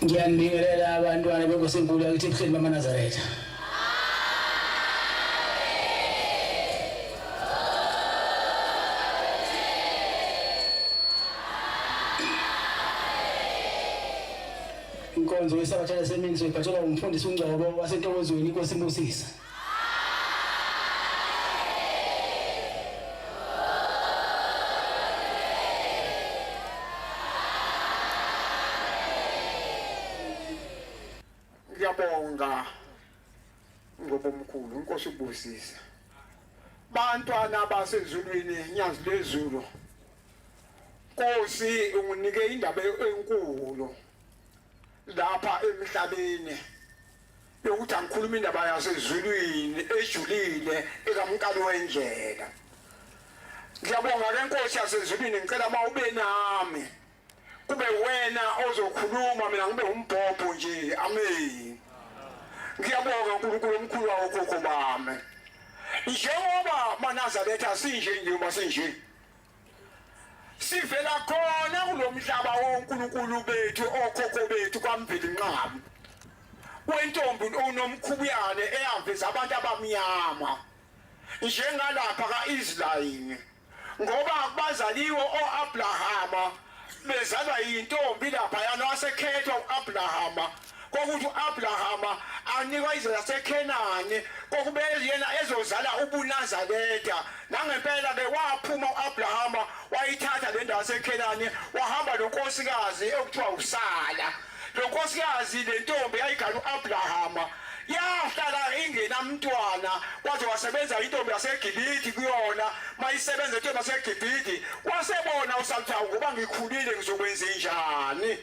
Ngiyabingelela abantwana benkosi enkulu yakithi ebuhleni bamaNazaretha. Inkonzo yesabathatha semini soyiphathela umfundisi uNgcobo wasentokozweni inkosi Mosisa. Ngiyabonga ngobomkhulu inkosi ubusisa. Bantwana basezulwini nyazi lezulu. Nkosi unginike indaba enkulu lapha emhlabeni yokuthi angikhuluma indaba yasezulwini ejulile ekamnkali wendlela. Ngiyabonga ke Nkosi yasezulwini ngicela mawube nami kube wena ozokhuluma mina ngibe umbhobho nje amen. Ngiyabonga uNkulunkulu omkhulu wakhokho bami. Njengoba maNazaretha sinje njengoba sinje sivela khona kulomhlaba woNkulunkulu bethu okhokho bethu kwaMveli Nqaba wentombi unomkhubuyane eyaveza abantu abamnyama njengalapha kaIsrael ngoba bazaliwe oAbrahama bezalwa yintombi lapha yana wasekhethwa uAbrahama kokuthi uAbrahama anikwa izwe laseKhenani kokube yena ezozala ubuNazaretha nangempela ke waphuma uAbrahama wayithatha le ndawo yaseKhenani wahamba nonkosikazi ekuthiwa uSara lo nkosikazi le ntombi yayigana uAbrahama yahlala ingenamntwana kwaze wasebenza intombi yaseGibhithe kuyona mayisebenza intombi yaseGibhithe wasebona uSathane ngoba ngikhulile ngizokwenza njani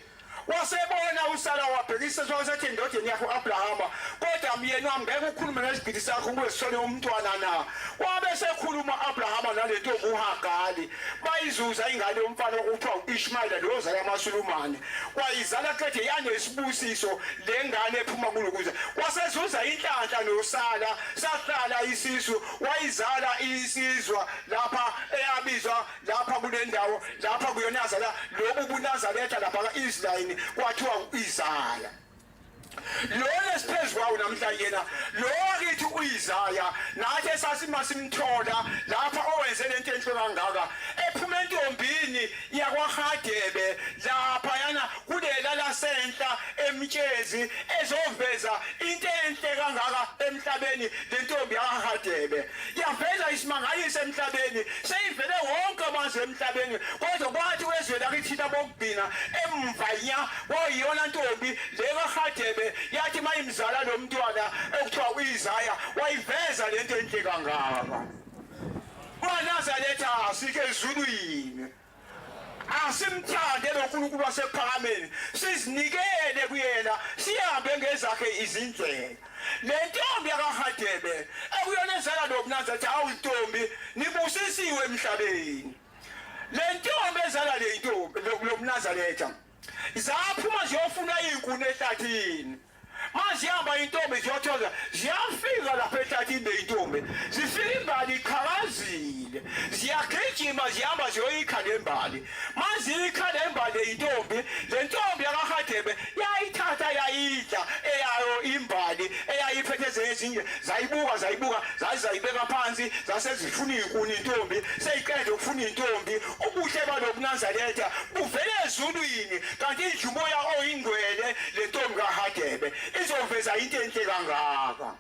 wasebona uSara wabhekisa wasethi indodeni yakho uAbrahama kodwa myeni wami ngeke ukhulume ngesigidi sakho ngizisole umntwana na wabe sekhuluma uAbrahama nale ntombi uHagari bayizuza ingane yomfana okuthiwa uIshmayeli lo ozala amaSulumane wayizala kethe yanesibusiso lengane ephuma kulokuza wasezuza inhlanhla noSara sahlala isisu wayizala isizwa lapha eyabizwa lapha kule ndawo lapha kuyona yazala lobu buNazaretha lapha kaIsrael kwathiwa uIsaya. Lo lesiphezu kwawo namhla yena lo akithi uIsaya nathi esasimasimthola lapha owenze lento enhle kangaka ephuma entombini yakwaHadebe lapha yana kulela lasentla emtshezi ezoveza into enhle kangaka emhlabeni lentombi yakwaHadebe yaveza isimangaliso emhlabeni seyivele wonke amazwe emhlabeni kodwa kwathi wezwe lakithi bokugcina emvanya wayiyona ntombi lekaHadebe yathi mayimzala lo mntwana ekuthiwa uIsaya wayiveza lento enhle kangaka. uNazaretha asike ezulwini asimthande lo uNkulunkulu wasephakameni sizinikele kuyena sihambe ngezakhe izindlela. Le ntombi yakaHadebe ekuyona ezala lo Nazaretha awuntombi nibusisiwe emhlabeni. Le ntombi ezala le ntombi lo Nazaretha zaphuma ziyofuna inkuni ehlathini mazihamba intombi ziyothoza ziyafika lapha ehlathini leyintombi zifika imbali iqhakazile ziyagijima zihamba ziyoyikha lembali maziyikha lembali leyintombi le ntombi yakaHadebe yayithatha yayidla eyayo imbali eyayiphethe ezinye zayibuka zayibeka phansi zasezifuna inkuni intombi seyiqeda ukufuna intombi ubuhle balobu Nazaretha buvele ezulwini kanti injumoya oyingcwele le ntombi kaHadebe izoveza into enhle kangaka.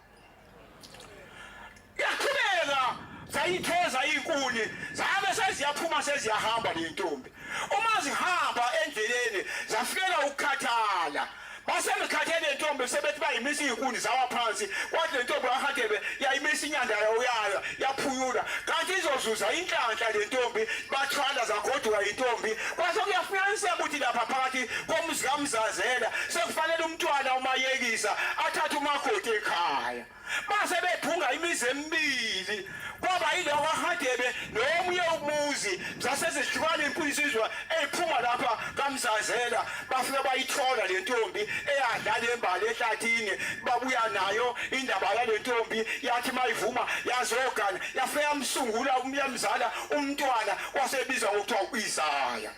Yaqhubeka zayithoza inkuni zabe seziyaphuma seziyahamba le ntombi uma zihamba endleleni zafikela ukukhathala basemkhathele le ntombi sebethi bayimisa inkuni zawa phansi kwathi le ntombi kaHadebe yayimisa inyanda yayo yaphuyula kanti izozuza inhlanhla le ntombi bathwala zagoduka intombi kwase kuyafunyaniseka ukuthi lapha phakathi komuzi kaMzazela sekufanele umntwana umayekisa athathe umakoti ekhaya base bephunga imizi emibili kwaba yilo kaHadebe nomunye umuzi zasezihlukanile impulisizwa ephuma lapha kaMzazela bafika bayithola le ntombi eyadlala embali ehlathini babuya nayo indaba yale ntombi yathi mayivuma yazogana yafika yamsungula umyamzala umntwana wasebizwa ngokuthiwa uIsaya.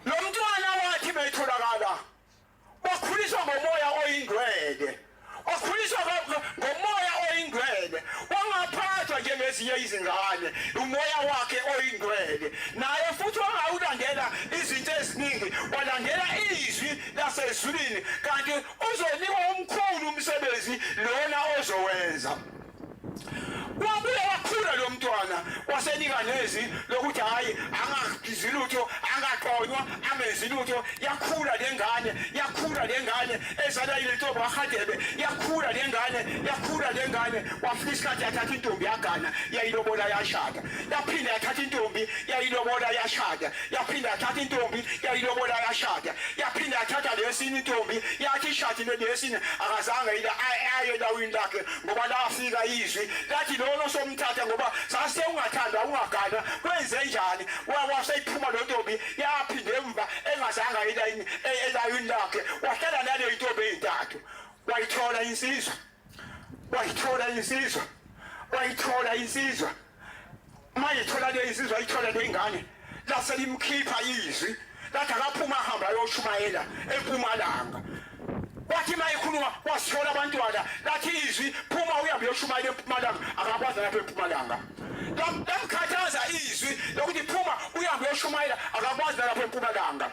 Lo mntwana wathi betholakala ngomoya oyingcwele wakhuliswa ngomoya oyingcwele wangaphathwa njengezinye izingane umoya wakhe oyingcwele naye futhi wangawulandela izinto eziningi walandela izwi lasezulwini kanti uzonikwa omkhulu umsebenzi lona ozowenza wabuye wakhula lo mntwana wasenika nezwi lokuthi hayi angagizi lutho angaqonywa angenzi lutho yakhula lengane ezala ilentombi wahadebe yakhula lengane wafika isikhathi yathatha intombi yagana yayilobola yashada yaphinda yathatha intombi yayilobola yashada yaphinda yathatha intombi yayilobola yashada yaphinda yathatha lesini intombi yathi shadi lesini akazange ila aye lawini lakhe ngoba lafika izwi lathi lona somthatha ngoba sase ungathanda ungagana kwenze njani waseyiphuma lo ntombi yaphinde emva engazanga ilayini elayini lakhe wahlala nale intombi ezintathu wayithola insizwa mayithola le insizwa ayithola le ngane laselimkhipha izwi lathi akaphuma ahamba ayoshumayela eMpumalanga wathi mayikhuluma wasithola abantwana lathi izwi phuma uhambe uyoshumayela eMpumalanga akakwazi lapha eMpumalanga lamkhathaza izwi lokuthi phuma uhambe uyoshumayela akakwazi lapha eMpumalanga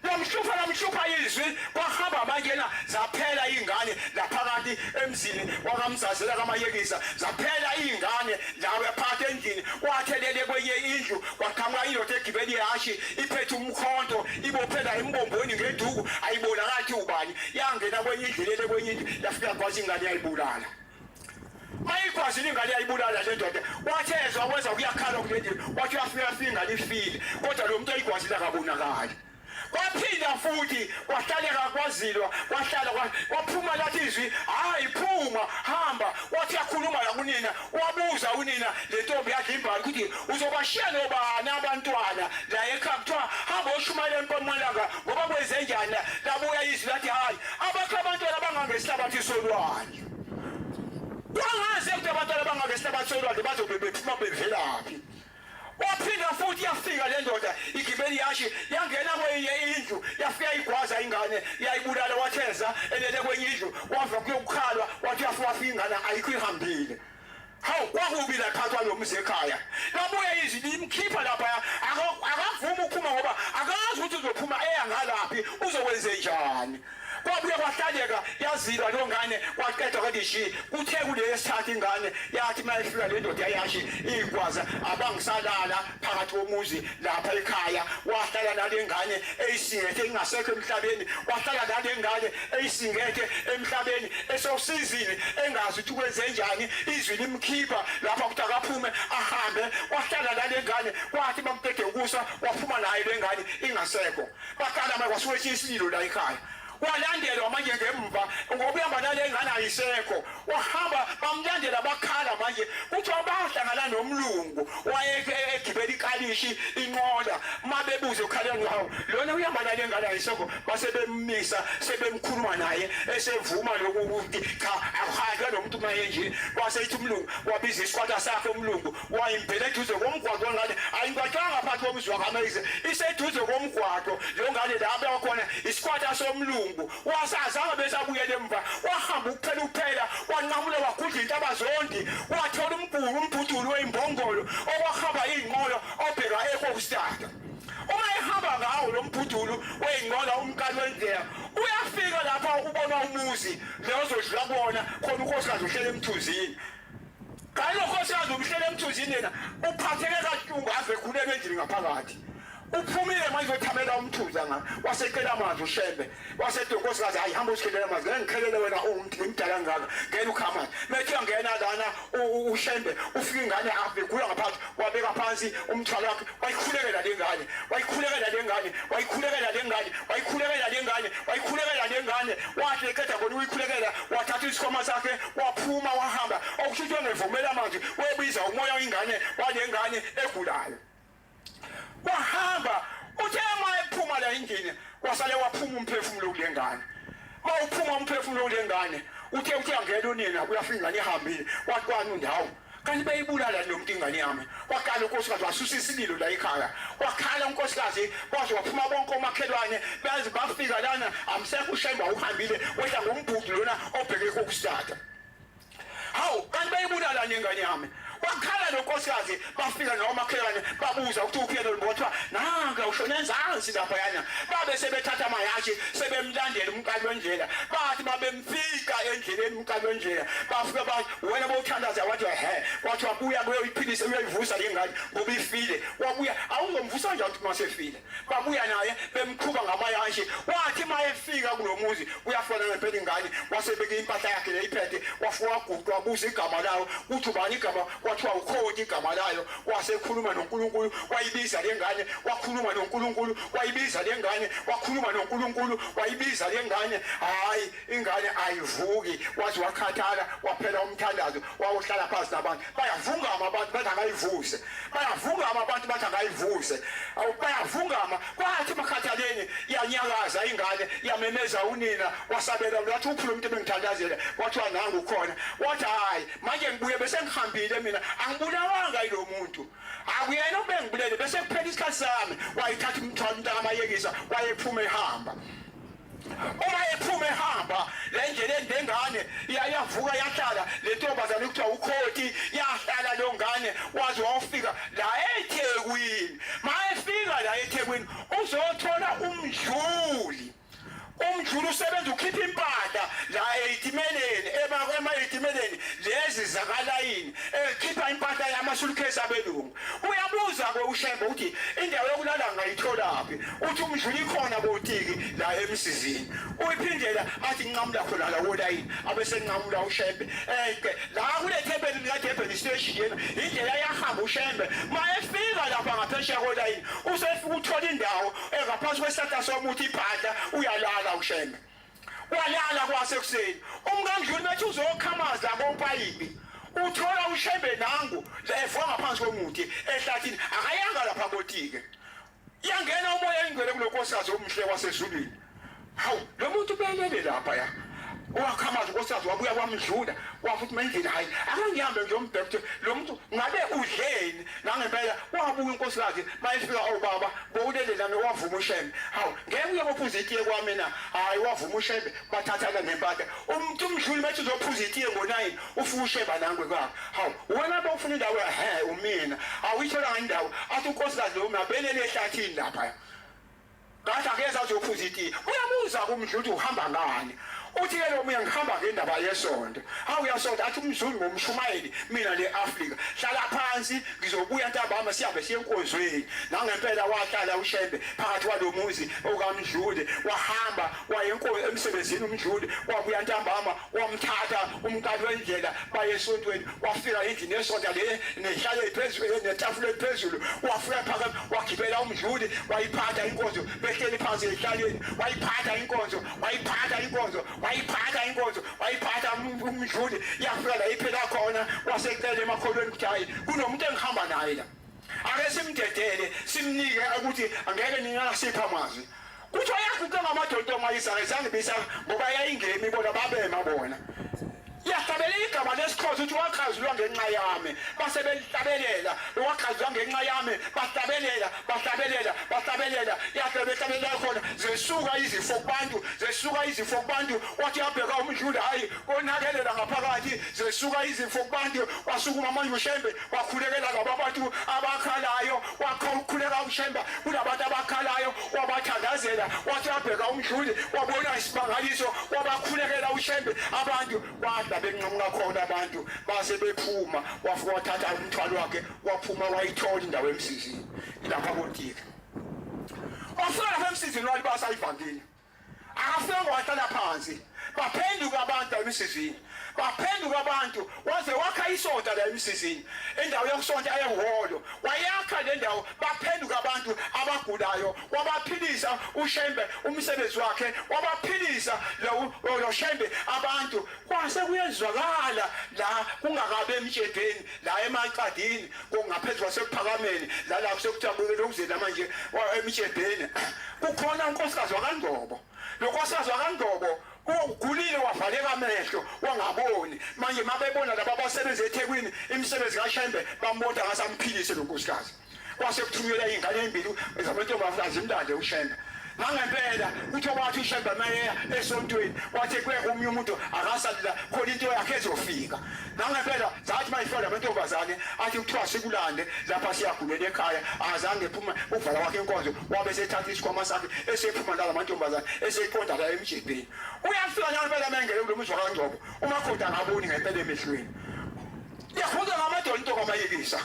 lamhlupha izwi kwahamba abangena zaphela ingane laphakathi emzini wakamzazela kamayekisa zaphela ingane lawe phakathi endlini wathelele kwenye indlu waqhamuka indoda egibeli yashi iphethe umkhonto ibophela embombweni ngeduku ayibonakali ubani yangena kwenye indlu lele kwenye indlu yafika kwazi ingane yayibulala mayikwazi ingane yayibulala le ndoda wathezwa wenza kuyakhala kulendlu wathi uyafika ingane ifile kodwa lo muntu ayikwazi akabonakali waphinda futhi wahlaleka kwazilwa wahlala waphuma lathi izwi hayi phuma hamba wathi yakhuluma la kunina wabuza unina le ntombi yakhe imbali ukuthi uzobashiya nobani abantwana la ekhaya kuthiwa hamba oshumayela eMpumalanga ngoba kwenze njani labuya izwi lathi hayi abakho abantwana abangangesihlabathi solwandle wangaze ukuthi abantwana abangangesihlabathi solwandle bazobe bephuma bevelaphi waphinda futhi yafika le ndoda igibeli yashi yangena kwenye indlu yafika igwaza ingane yayibulala watheza elele kwenye indlu wava kuyokukhalwa wathi yafika ingane ayikho ihambile hawu kwakubi la phathwa lo mzi ekhaya labuye izwi limkhipha lapha akavuma ukuphuma ngoba akazi ukuthi uzophuma eyangalaphi uzokwenze njani kwabuye kwahlaleka yazilwa lo ngane waqeda kwathi shi kuthe kulesithatha ingane yathi mayifika le ndoda yashi igwaza abangisalala phakathi komuzi lapha ekhaya wahlala nale ngane eyisingethe ingasekho emhlabeni wahlala nale ngane eyisingethe emhlabeni esosizini engazi ukuthi kwenze njani izwi limkhipha lapha ukuthi akaphume ahambe wahlala nale ngane kwathi bamqede ukusa waphuma naye le ngane ingasekho baqala makwasuke isililo la ekhaya walandelwa manje ngemva ngoba uhamba nale ngane ayisekho wahamba bamlandela bakhala manje kuthi abahlangana nomlungu wayegibela ikalishi inqola mabebuze ukhala ngawo lona uhamba nale ngane ayisekho basebemmisa sebemkhuluma naye esevuma lokuthi cha akuhamba nomuntu maye nje waseyithi umlungu wabiza isikwata sakhe umlungu wayimbele eduze komgwaqo ngane ayingwaqanga phakathi komzwa kaMayize iseduze komgwaqo lo ngane lapha wakhona isikwata somlungu wasazama besabuyela emva wahamba ukuphela wanqamula wagudla intaba zondi wathola umphuthulu weimbongolo okwahamba inqolo obheka eKokstad uma ehamba ngawo lo mphudulu weinqola umkali wendlela uyafika lapha ubona umuzi lezodlula kubona khona unkosikazi uhlele emthunzini kalo unkosikazi umhlele emthunzini yena uphatheke kahlungu ave khuleke endlini ngaphakathi uphumile manje uthamela umthuza nga wasecela amanzi ushembe wasethi unkosikazi hayi hamba usikhelela amanzi ngikhelele wena umdala ngaka ngena ukhamani methi angena lana ushembe ufika ingane avegula ngaphansi wabeka phansi umthwalo wakhe wayikhulekela le ngane wathi eqeda khona uyikhulekela wathatha isikhwama sakhe waphuma wahamba okushuthwe ngevumela amanzi webiza umoya wengane wale ngane egulayo wahamba uthe mayephuma la endlini wasale waphuma umphefumulo kule ngane mawuphuma umphefumulo kule ngane uthe angena unina uyafika ingane ihambile wathi kwani ndawo kanti beyibulala nomuntu ingane yami waqala unkosikazi wasusa isililo la ekhaya wakhala unkosikazi kwaze waphuma bonke omakhelwane bazi bafika lana amsekho ushemba uhambile wehla ngombhudu lona obheke kokusithatha hawu kanti beyibulala nengane yami wakhala lonkosikazi bafika nomakhelwane babuza ukuthi uphiyelo libothiwa nanga ushone enzansi lapha yana babe sebethatha amayashi sebemlandela umqali wendlela bathi babemfika endleleni umqali wendlela bafika bathi wena bowuthandaza wathi wathi wabuya kuyoyiphilisa uyoyivusa lengane ngoba ifile wabuya awuzomvusa njani ukuthi masefile babuya naye bemqhuba ngamayashi wathi mayefika kulomuzi uyafona ngempela ingane wasebeka impahla yakhe leyiphethe wafuwa guqwa wabuza igama lawo uthi ubani igama wathiwa ukhodi igama layo wasekhuluma noNkulunkulu wayibiza lengane wakhuluma noNkulunkulu wayibiza lengane wakhuluma noNkulunkulu wayibiza lengane hayi ingane ayivuki wathi wakhathala waphela umthandazo wawohlala phansi nabantu bayavungama abantu bathi akayivuse bayavungama abantu bathi akayivuse bayavungama kwathi makhathaleni yanyakaza ingane yamemeza unina wasabela wathi uphula umuntu bengithandazela wathi nangu khona wathi hayi manje ngibuye bese ngihambile mina angibulawanga yilo muntu akuyena obengibulele bese kuphela isikhathi sami wayithatha umthwalo mntamayekisa wayephuma ehamba uma ephuma ehamba le ndlela endengane yavuka yahlala le ntombazane kuthiwa ukhoti yahlala lo ngane waze wafika la eThekwini mayefika la eThekwini uzothola umdluli usebenza ukhipha impahla la eitimeleni ema-eitimeleni lezi zakalayini ekhipha impahla yamasulukesi abelungu uyabuza ke ushembe uthi indawo yokulala ngayitholaphi uthi umdluli khona botiki la emsizini uyiphindela athi nqamula khona la wolayini abese nqamula ushembe la kule thebeni likaDurban station indlela yahamba ushembe mayefika lapha ngaphesheya kolayini usefika uthola indawo engaphansi kwesata somuthi ibhadla uyalala ushembe walala kwasekuseni umkamdluli bethi uzokhamaza kompayipi uthola ushembe nangu levuka ngaphansi komuthi ehlathini akayanga lapha kotike yangena umoya ingcwele kulonkosikazi omhle wasezulwini hawu lo muntu belele lapha ya wakhamaza unkosikazi wabuya kwamdlula wafuthi mendlini hayi akangihambe ngiyombheka lo muntu ngabe udleni nangempela wabuya unkosikazi mayefika awubaba bowulele lami wavuma ushembe hawu ngeke uye kophuza itiye kwami na hayi wavuma ushembe bathathana nempahla umuntu umdluli bethi uzophuza itiye ngo9 ufuka ushemba nangwe kwakhe hawu wena bawufuna indawo umina awuyithola ngendawo athi unkosikazi lo mabelele ehlathini lapha ngathi akeza uzophuza itiye uyabuza kumdluli uhamba ngani uthi ke lo mina ngihamba ngendaba yesonto awuyasonto athi umZulu ngomshumayeli mina leAfrika hlala phansi ngizobuya ntambama sihambe siye enkonzweni nangempela wahlala ushembe phakathi kwalomuzi okamdluli wahamba wayenkonzo emsebenzini umdluli wabuya ntambama wamthatha umqali wendlela baye esontweni wafika endlini yesonto le nehlale ephezulu netafula ephezulu wafika phakathi wagibela umdluli wayiphatha inkonzo behleli phansi ehlaleni wayiphatha inkonzo wayiphatha umdluli yafika la iphela khona wasecela emakholweni ukuthi hayi kunomuntu engihamba naye la ake simdedele simnike ukuthi angeke ningasipha amazwi kuthi ayaguqa ngamadoda ongayisakezange bisa ngoba yayingemi bona babema bona yahlabela igama lesikhozi uthi waqhazulwa ngenxa yami base belihlabelela waqhazulwa ngenxa yami bahlabelela yahlabelela khona zesuka izifo kubantu wathi yabheka umdluli hayi onakelela ngaphakathi zesuka izifo kubantu wasukuma manje ushembe wakhulekela laba bantu abakhalayo wakhuleka ushemba kulabantu abakhalayo wabathandazela wathi yabheka umdluli wabona isibangaliso wabakhulekela ushembe abantu benqamuka khona abantu base bephuma wafika wathatha umthwalo wakhe waphuma wayithola indawo emsizini lapha kotike wafika lapha emsizini walibasa ivangeli akafika wahlala phansi baphenduka abantu emsizini baphenduka abantu waze wakha isonto la emsizini indawo yokusonta ehholo wayakha le ndawo baphenduka abantu abagulayo wabaphilisa ushembe umsebenzi wakhe wabaphilisa lo shembe abantu kwase kuyezwakala la kungakabe emtshedeni la emaqadini kungaphezulu kwasekuphakameni la kusekuthabukela ukuzela manje emtshedeni kukhona unkosikazi wakangcobo lo nkosikazi wakangcobo ugulile wavaleka amehlo wangaboni manje mabebona laba abasebenza eThekwini imisebenzi kaShembe bambona ngasamphilise lo nkosikazi kwase kuthunyelwa izingane ezimbili zamantombazane imlande uShembe ngangempela utho wathi uShembe mayeya esontweni wathi kuye omnye umuntu akasalila khona into yakhe ezofika ngangempela zathi mayifika lamantombazane athi kuthiwa sikulande lapha siyagulela ekhaya azange ephuma uvala wakhe inkonzo wabe sethatha isikhwama sakhe esephuma la lamantombazane eseyiqonda la emjibheni uyafika ngempela mengele kulo muzwa kaNgcobo umakhoda ngaboni ngempela emehlweni yakhona ngamadola into kwamayekisa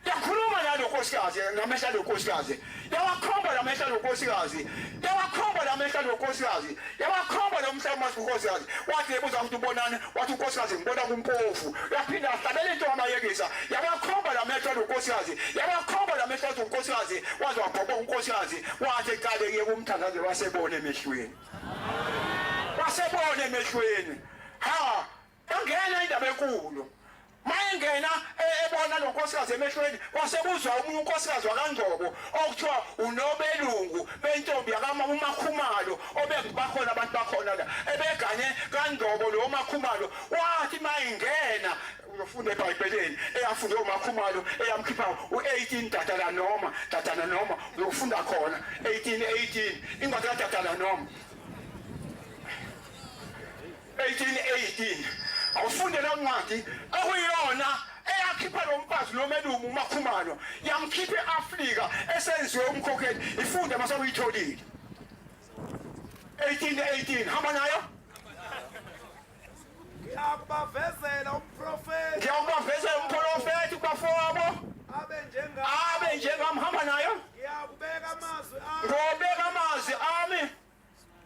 yakhuluma nalo nkosikazi ngamehla lo nkosikazi yawakhomba lamehla lo nkosikazi yawakhomba lamehla lo nkosikazi yawakhomba lomhlaba nkosikazi wathi ebuza ukuthi ubonani wathi unkosikazi ngibona kumpofu yaphinda ahlabele into amayekisa yawakhomba lamehla lo nkosikazi yawakhomba lamehla lo nkosikazi waze wabhobha unkosikazi wathi eqale ke kumthandaze wasebona emehlweni wasebona emehlweni ha angena indaba enkulu mayengena ebona lo nkosikazi emehlweni wasebuzwa umunye unkosikazi wakaNgcobo okuthiwa unobelungu bentombi yakama uMakhumalo obebakhona abantu bakhona la ebeganye kaNgcobo lo Makhumalo wathi mayengena uyofunda eBhayibhelini eyafunda uMakhumalo eyamkhipha u18 Tatana Noma uyofunda khona 18 ingwadi kaTatana Noma 18 awufunde la ncwadi okuyona eyakhipha lo mfazi nomelumu uMakhumalo yamkhipha eAfrika esenziwe umkhokheli ifunde mase uyitholile 18 hamba nayo ngiyakubavezela umprofeti kubafowabo abe njengami hamba nayo ngiyakubeka amazwi ngobeka amazwi ami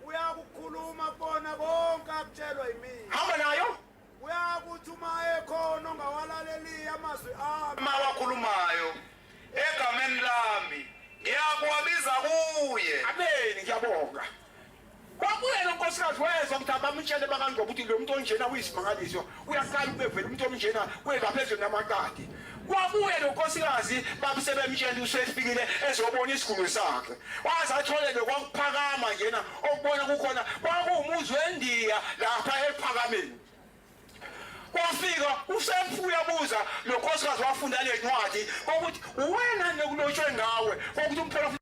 uyakukhuluma bona bonke akutshelwa yimina hamba nayo uyakuthi uma ekhona ongawalaleli amazwi ami mawakhulumayo egameni lami ngiyakuwabiza kuye abeni ngiyabonga kwabuye lo nkosikazi wezwa ukuthi abamtshele bakaNgcobo ukuthi lo muntu onjena uyisimangaliso uyaqala ubevela umuntu omnjena wezaphezulu namakade kwabuye lo nkosikazi babisebemtshela usefikile ezobona isigungu sakhe waze athole lokwakuphakama njena okubona kukhona kwakuwumuzi wendiya lapha ephakameni kwafika usemfuya buza lo nkosikazi wafunda le ncwadi ukuthi wena nekulotshwe ngawe ukuthi umprofeti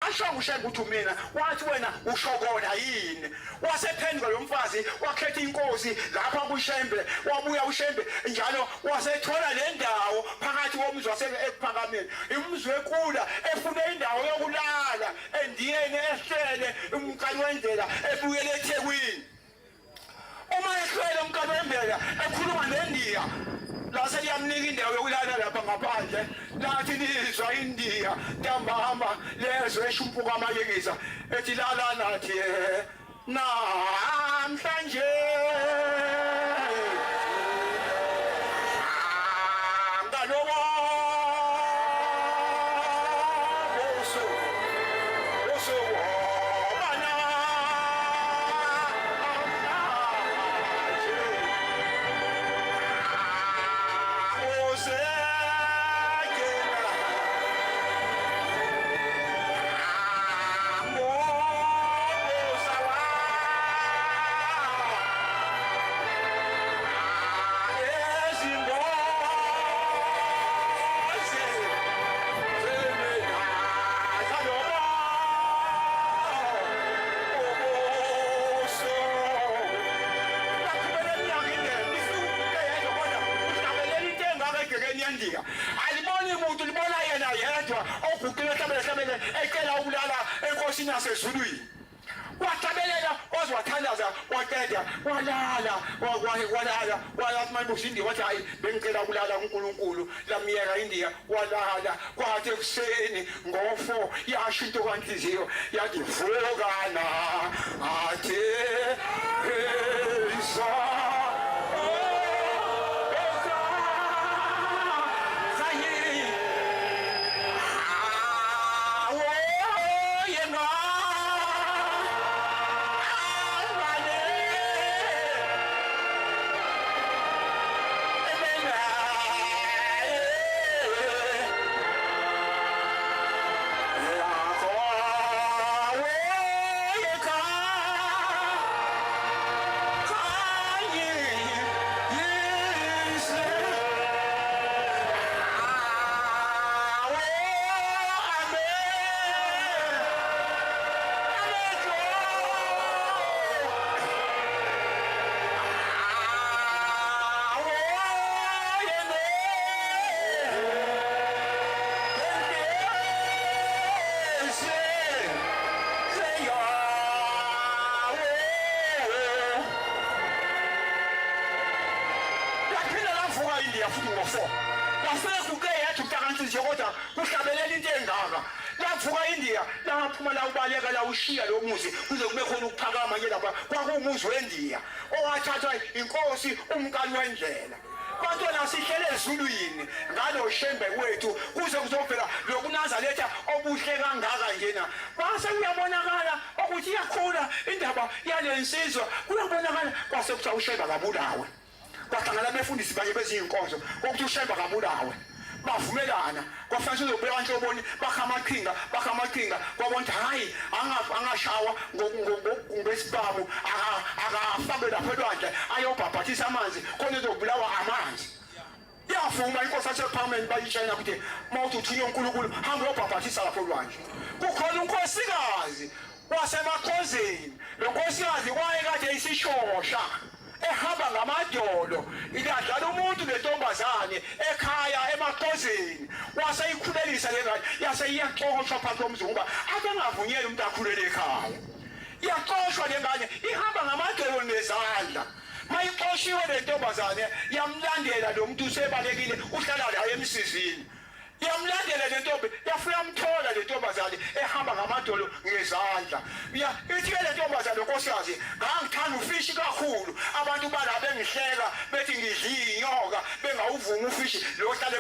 ashongo uShembe ukuthi mina wathi wena ushokona yini wasephendula lo mfazi wakhetha inkosi lapha kuShembe wabuya uShembe njalo wasethola le ndawo phakathi komzi wasephakameni imizwe ekula efune indawo yokulala endiyeni ehlele umkani wendlela ebuyele eThekwini uma ehlele umkani wendlela ekhuluma neNdiya lase liyamnika indawo yokulala lapha ngaphandle lathi nizwa indiya ntambama lezo eshumpuka amayekisa ethi lala nathi namhlanje aliboni umuntu libona yena yedwa ogugile hlabele ecela ukulala enkosini yasezulwini wahlabelela ozwathandaza waqeda walala wayathi mayibusindi wathi hayi bengicela ukulala kuNkulunkulu lamiyeka indiya walala kwathi ekuseni ngo4 yasho into kwanhliziyo yathi vukana athi ndiya futhi ngo4 bafike kuke yathi uTakansi nje kodwa kuhlabelela into engaka lavuka India laphuma la ubaleka la ushiya lo muzi kuze kube khona ukuphakama nje lapha kwakuwumuzi weNdiya owathathwa inkosi umkani wendlela bantwana sihlele ezulwini ngalo shembe kwethu kuze kuzovela lokuNazaretha obuhle kangaka njena base kuyabonakala ukuthi iyakhula indaba yalensizwa kuyabonakala kwase kuthi uShemba kabulawe kwahlangana befundisi banye bezinkonzo ukuthi uShemba kabulawe bavumelana kwafanele uzobeka nhloboni bakhamaqhinga kwabona hayi angashawa ngokubesibabu akafake lapha elwandle ayobhabhathisa amanzi khona ezobulawa amanzi yafuma inkosi yaseParliament bayitshela ukuthi mawuthi uthunywe uNkulunkulu hamba uyobhabhathisa lapha elwandle kukhona unkosikazi wasemakhosini lo nkosikazi wayekade isishosha ehamba ngamadolo idadlala umuntu lentombazane ekhaya emakhosini waseyikhulelisa lengane yaseyiyaxoshwa phansi komzungu abengavunyeli umuntu akhulele ekhaya iyaxoshwa lengane ihamba ngamadolo nezandla mayixoshiwe lentombazane yamlandela lo muntu usebalekile uhlala la emsizini yamlandela lentombi yafika mthola lentombazane ehamba ngamadolo ngezandla ithi ke lentombazane nkosikazi ngangithanda ufishi kakhulu abantu bala bengihleka bethi ngidla inyoka bengawuvuma ufishi lo hlala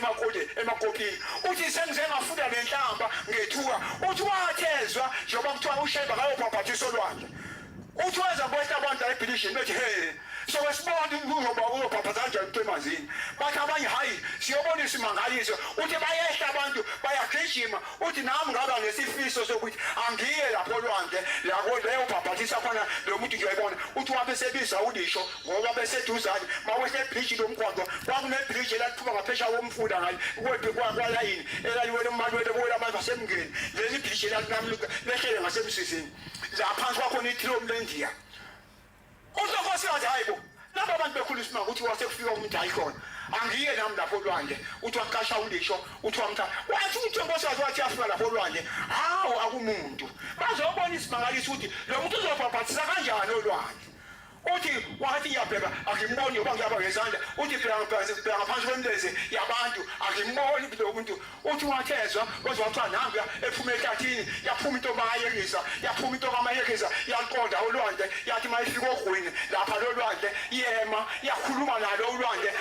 emakopini uthi sengize ngafunda lenhlamba ngethuka uthi wathezwa njengoba kuthiwa uShemba kayobhabhathisa olwandle uthi waza kwehla abantu eBilishini bethi hey so wesibona ukuba uyobhabhatha kanjani emanzini bathi abanye hayi siyobona isimangaliso uthi bayehla abantu bayagijima uthi nami ngaba nesifiso sokuthi angiye lapho olwandle la leyo bhabhathisa khona lo muntu ngiyayibona uthi wabe sebiza ulisho ngoba beseduzane mawehle eBridge lomgwaqo kwakunebridge elaqhuba ngaphesha womfula ngale kwephi kwalayini elaliwele emalwele bola abantu basemngeni leli bridge lalinamluka lehlele ngasemsizini laphansi kwakhona ithilom leNdiya uzokhosikazi hayibo laba abantu bekhuluma isimanga ukuthi wasekufika umuntu ayikhona angiye nami lapho olwandle uthi waqasha ulisho uthi wamthatha wathi uthi nkosikazi wathi yafika lapho olwandle hawu akumuntu bazobona isimangaliso ukuthi lo muntu uzobhabhathisa kanjani olwandle uthi wathi iyabheka akimboni ngoba ngiyaba ngezandla uthi phela ngaphansi kwemleze yabantu akimboni lo muntu uthi wathezwa kodwa wathiwa nanga ephuma ehlathini yaphuma into bayekisa yaphuma into kamayekisa yaqonda olwandle yathi mayifika ogwini lapha lolwandle yema yakhuluma nalo olwandle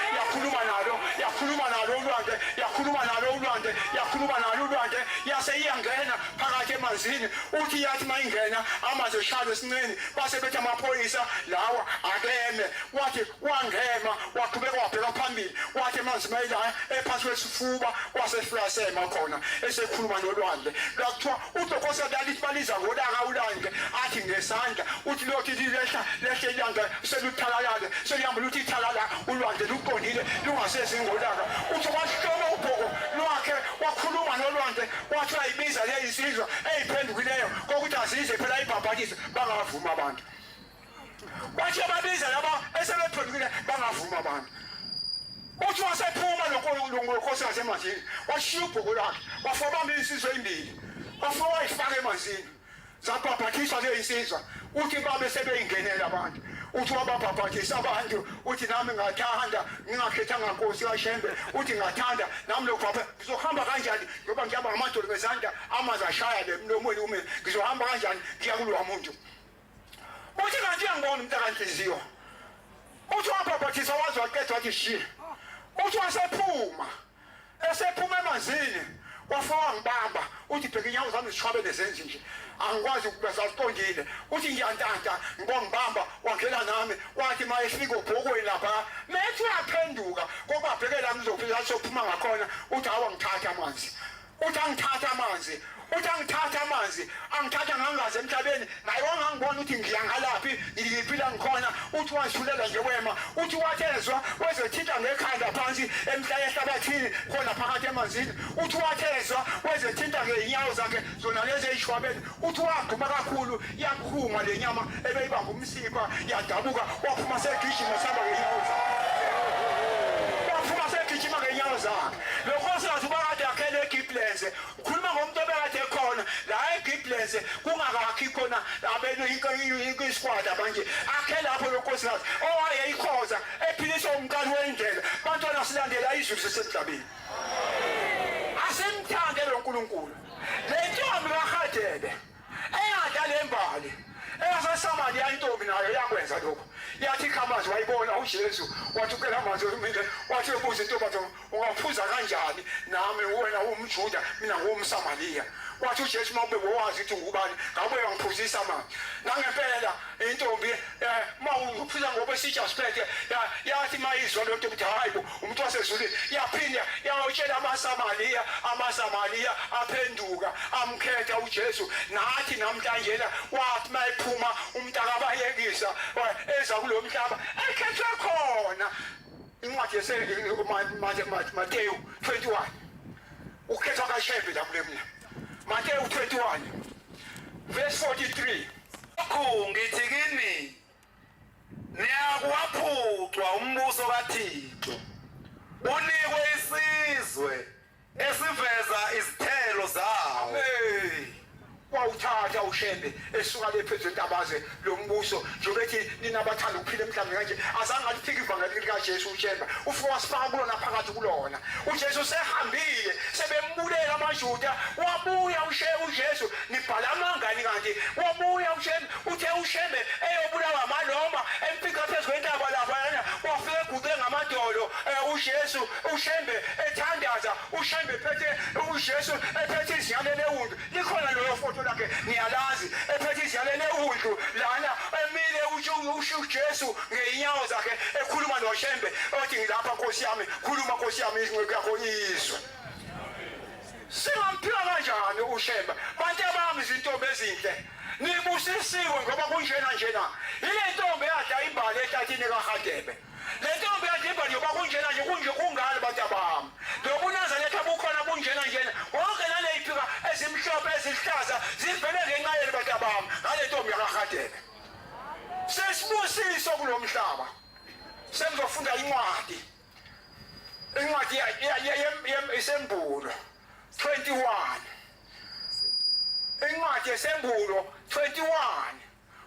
yakhuluma nalo olwandle yase iyangena phakathi emanzini uthi yathi mayingena amanzi eshalo esinqeni base bethe amaphoyisa lawa akeme wathi wangema waqhubeka wabheka phambili wathi amanzi mayila ephansi kwesifuba wasefika sema khona esekhuluma nolwandle lakuthiwa uDokotela dalithi baliza ngolaka ulwandle athi ngesandla uthi lothi lehle ilanga seluthalalale selihamba luthi ithalala ulwandle luqondile lungasezingolaka uthi wahlola ubhoko lwakhe wakhuluma nolwandle wathi ayibiza le isizwe eyiphendukileyo kokuthi azize phela ibhabhathise bangavuma abantu wathi ababiza laba esebephendukile bangavuma abantu uthi wasephuma lonkosikazi emanzini washiya ubhoko lakhe wafobamba insizwe ezimbili wafika wayifaka emanzini zabhabhathiswa le insizwa uthi babe sebeyingenela abantu uthi wababhabhathisa abantu uthi nami ngathanda ngingakhethanga nkosi kaShembe uthi ngathanda nami lokho ngizohamba kanjani ngoba ngiyaba ngamadolo ngezandla amanzi ashaya le mlomweni ume ngizohamba kanjani ngiya kulwa muntu uthi kanti uyangibona umntakanhliziyo uthi wabhabhathisa waze waqeda wathi shi uthi wasephuma emanzini wafika ngibamba uthi bheka inyawo zami zishwabele zenzi nje angikwazi ukubesa uqondile uthi ngiyantanta ngibongibamba wangena nami wathi mayefika ubhokweni lapha methi uyaphenduka ngoba bhekela ngizofika sophuma ngakhona uthi hawa ngithatha amanzi uthi angithatha amanzi angithatha ngangaze emhlabeni naye wangangibona uthi ngiyangalaphi ngiliphila ngikhona uthi wasulela nje wema uthi wathezwa wezethitha ngekhanda phansi ehlabathini khona phakathi emanzini uthi wathezwa wezethitha ngeinyawo zakhe zona lezi eyishwabeni uthi wagquma kakhulu yakhuma lenyama ebeyibamba umsipha yadabuka waphuma segijima saba ngeinyawo zakhe lokho bakade akhele eGiblense ukhuluma ngomuntu obekade khona la eGiblense kungakakhi khona abenu isquad abanje akhe lapho lonkosikazi owayeyikhoza ephilisa umqali wendlela bantwana silandela izwi lisesemhlabeni asemthande lo nkulunkulu le ntombi kaHagebe eyadala embali eyaseSamariya intombi nayo yakwenza lokho yathi khamazi wayibona uJesu wathi ucela amanzi mina wathi ubuza intombi ungaphuza kanjani nami wena umJuda mina ngumSamariya wathi uJesu mawube wazi ukuthi ngubani ngabe uyangiphuzisa manje nangempela intombi mawuphuza ngoba sitsha siphethe yathi mayizwa lo ntombi hayibo umuntu wasezulwini yaphinda yawutshela amaSamariya aphenduka amkhetha uJesu nathi namhlanje wathi mayiphuma umntaka abayekisa eza kulo mhlaba ekhethwe khona incwadi Mateyu 21 ukhethwa kaShembe lapho lemna Mateyu 21 verse 43 ngithi kini niyakuwaphucwa umbuso kaThixo unikwe isizwe esiveza izithelo zawo wawuthatha uShembe esuka lephezulu entabaze lo mbuso njengokuthi ninabathanda ukuphila emhlabeni kanje azange alifike ivangeli likaJesu uShembe ufike wasifaka kulona phakathi kulona uJesu sehambile sebembulela amaJuda wabuya uJesu nibhala amangani kanti wabuya uShembe uthe uShembe eyobulawa amaloma empika phezulu kwentaba lapha wafike eguqe ngamadolo uJesu uShembe ethandaza uShembe phethe uJesu ephethe izinyane lewundu likhona lo foto lakhe niyalazi ephethe izinyane lewundu lana emile uJesu ngeinyawo zakhe ekhuluma noShembe othi ngilapha Nkosi yami khuluma Nkosi yami izinqe yakho izwe singamphila kanjani uShembe bantu abami izintombi ezinhle nibusisiwe ngoba kunjena njena ile ntombi yada imbali etatini kaHagebe le ntombi yada imbali ngoba kunjena nje kunje kungani bantu abami lobunazaletha bukhona bunjena njena wonke nale iphika ezimhlophe ezihlaza zivele ngenqayeni bantu abami ngale ntombi kaHagebe sesibusiso kulo mhlaba semzofunda incwadi yesembulo 21 incwadi yesembulo 21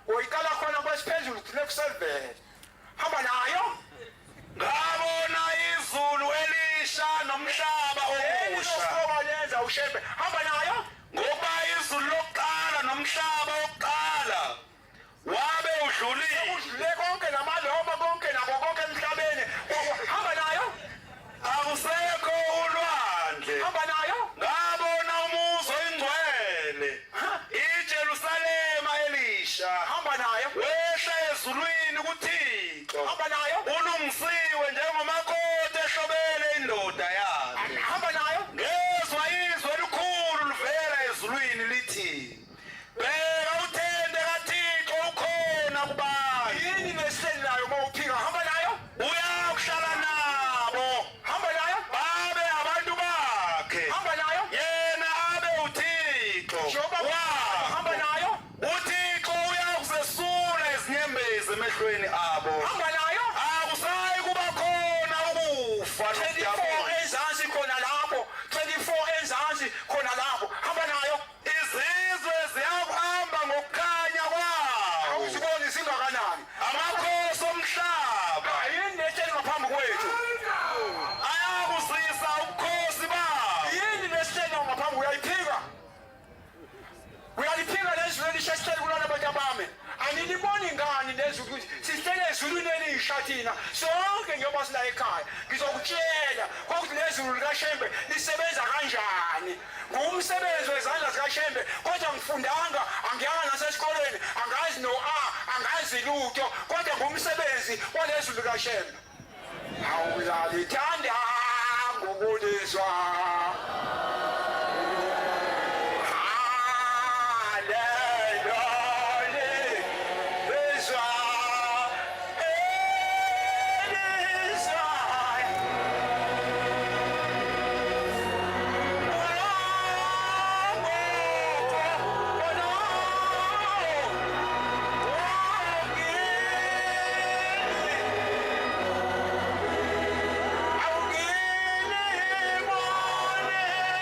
uyiqala khona kwesiphezulu kunekusevele hamba nayo ngabona izulu elisha nomhlaba omusha lenza uShembe hamba nayo ngoba izulu lokuqala nomhlaba wokuqala wabe udlulile konke namaloma konke nako konke emhlabeni hamba nayo akusekho ulwandle hamba nayo ngabona umuzi oyingcwele iJerusalema elisha hamba nayo wehla ezulwini kuThixo hamba nayo ulungisiwe njengomakoti ehlobele indoda yakhe hamba nayo ngezwe izwi elikhulu livela ezulwini lithi bheka uthende kaThixo ukhona kubantu yini neseli nayo mawuphika hamba nayo uyakuhlala nabo hamba nayo babe abantu bakhe hamba nayo yena abe uThixo hamba nayo uThixo uyakuzesula izinyembezi emehlweni abo hamba nayo akusayi kuba khona ukufa 24 ezansi khona lapho 24 ezansi khona lapho hamba nayo izizwe ziyakuhamba ngokukhanya kwawo awusiboni singakanani amakhosi omhlaba yini netheni ngaphambi kwethu ayakuzisa ubukhosi bawo yini nesitheni ngaphambi uyaliphika lezulu elishesithele kulona bantu abami aniliboni ngani lezulu sihlele ezulwini elisha thina sonke njengoba sila ekhaya ngizokutshela ukuthi lezulu likaShembe lisebenza kanjani ngumsebenzi wezandla zikaShembe kodwa ngifundanga angiyanga nasesikoleni angazi angazi lutho kodwa ngumsebenzi walezulu likaShembe awulalithanda ngokulizwa Augini mone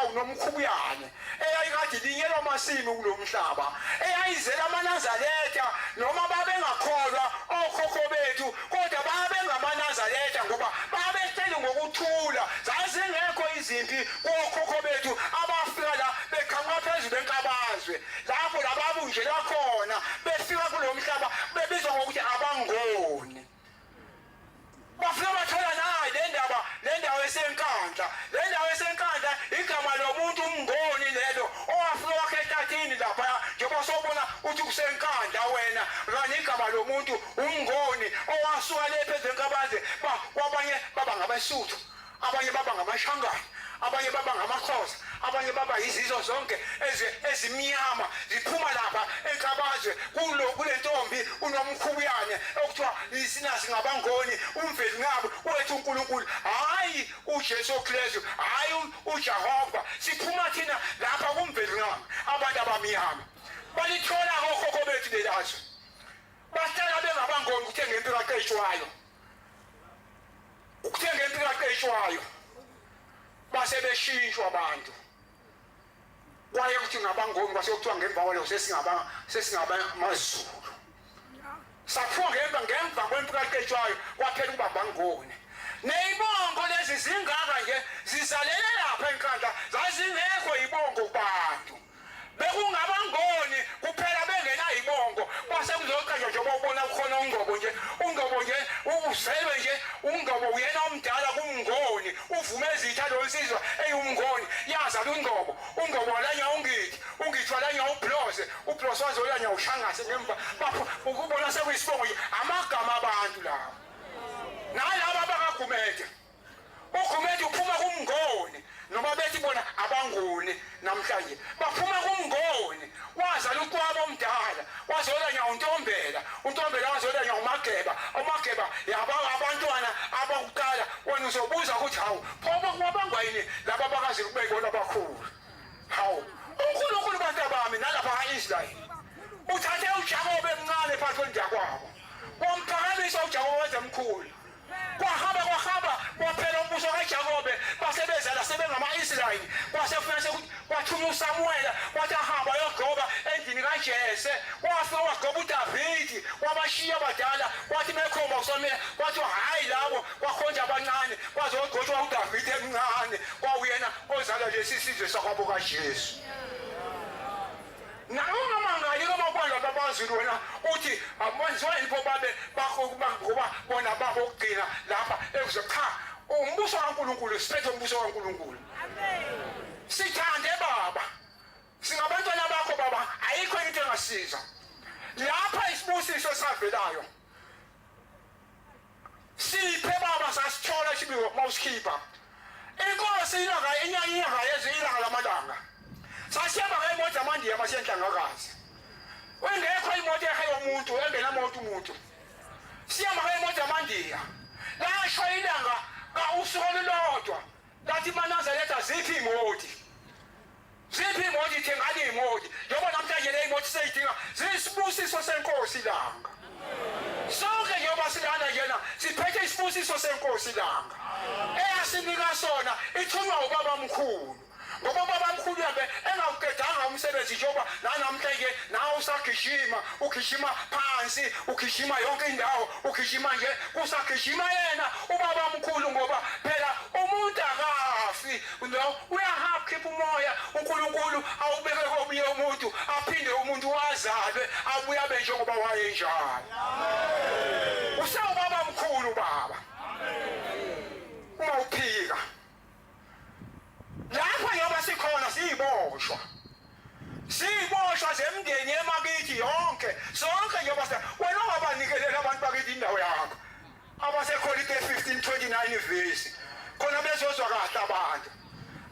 uNomkhubuyane eyayikade linyelwa amasimi kulo mhlaba eyayizela amaNazaretha noma babengakholwa okhokho bethu kodwa babengamanazaretha ngoba babecela ngokuthula zazingekho izimpi kokhokho bethu abafika la bekhanqa phezulu benkabazwe lapho lababunjelwa khona befika kulo mhlaba bebizwa ngokuthi abangoni bafika bathola nayi le ndawo esenkandla igama lomuntu umngoni lelo owafika wakhetha thini lapha njengoba sobona uthi kusenkandla wena kani igama lomuntu umngoni owasuka le phezulu enkabaze kwabanye baba ngabasuthu abanye baba ngamashangana abanye baba ngamaXhosa abanye baba izizwe zonke ezimnyama ziphuma lapha enkabazwe kule ntombi uNomkhubuyane okuthiwa sinasi ngabangoni umveli ngabo wethu uNkulunkulu hayi uJesu Kristu hayi uJehova siphuma thina lapha kumveli ngabo abantu abamnyama balithola okhokho bethu lelazo bahlala bengabangoni kuthenga impilo kaqeshwayo base beshintshwa abantu kwaye kuthi ngabangoni base kuthiwa ngemva kwalo sesingaba amazulu saphuma ngemva kwempilo kaqeshwayo kwaphela ukuba bangoni neyibongo lezi zingaka nje zisalele lapha enkandla zazingekho ibongo kubantu bekungabangoni kuphela bengena ibongo kwase kuzoqhaja nje ubona khona ungqobo nje uzelwe nje ungqobo uyena omdala kumngoni uvume izitha lonsizwa eyumngoni yazala ungqobo walanya ungithi walanya uBlose wazolanya ushangase ngemva bapho ukubona sekuyisibongo nje amagama abantu lawo nalabo bakagumede ugumede uphuma kumngoni noma bethi bona abangoni namhlanje baphuma kumngoni wazala ukwabo omdala wazolanya untombela wazolanya umageba yaba abantwana abakuqala wena uzobuza ukuthi hawu phoba kwabangwa yini laba bakazi kubekona abakhulu hawu uNkulunkulu bantu abami nalapha eIsrael uthathe uJakobe emncane phakathi kwendakwabo womphakamisa uJakobe wezemkhulu kwahamba kwaphela umbuso kaJakobe basebezala sebengama-Israyeli kwasefuna kwathunywa uSamuela kwathi ahamba yogoba endlini kaJese wafika wagoba uDavidi wabashiya abadala kwathi mekhomba uSamuela kwathi hayi labo kwakhonja abancane kwazogotshwa uDavidi emncane kwawuyena ozala lesi sizwe sakwabo kaJesu Nangamangali kama kwala babazulu wena uthi amanziwa yipho babe ngoba bona babogcina lapha ekuze cha umbuso kaNkulunkulu siphethe umbuso kaNkulunkulu amen sithande baba singabantwana bakho baba ayikho into engasiza lapha isibusiso savelayo siphe baba sasithola isibiko mawusikhipha inkosi ilanga inyanga yezilanga lamalanga sasiyaba ngemoto yamandiya masenhlangakazi wengekho imoto ehayo umuntu engenamoto umuntu siyama ngemoto yamandiya lasho ilanga usuku olulodwa lathi maNazaretha ziphi imoti thengani imoti njengoba namhlanje le imoti seyidinga zisibusiso senkosi ilanga sonke njengoba silana yena siphethe isibusiso senkosi ilanga eyasinika sona ithunywa ubaba omkhulu ngoba ubaba omkhulu yabe engawuqedanga umsebenzi njengoba nanamhlanje nawe ugijima phansi ugijima yonke indawo ugijima nje kusagijima yena ubaba omkhulu ngoba phela umuntu akafi uyakhipha umoya uNkulunkulu awubeke komunye umuntu aphinde umuntu wazalwe abuye abe njengoba wayenjalo usawubaba omkhulu baba uma uphika lapha njengoba sikhona siyiboshwa zemndeni emakithi yonke sonke njengoba wena ungabanikelela abantu bakithi indawo yakho abaseKolinte 15:29 verse khona bezozwa kahle abantu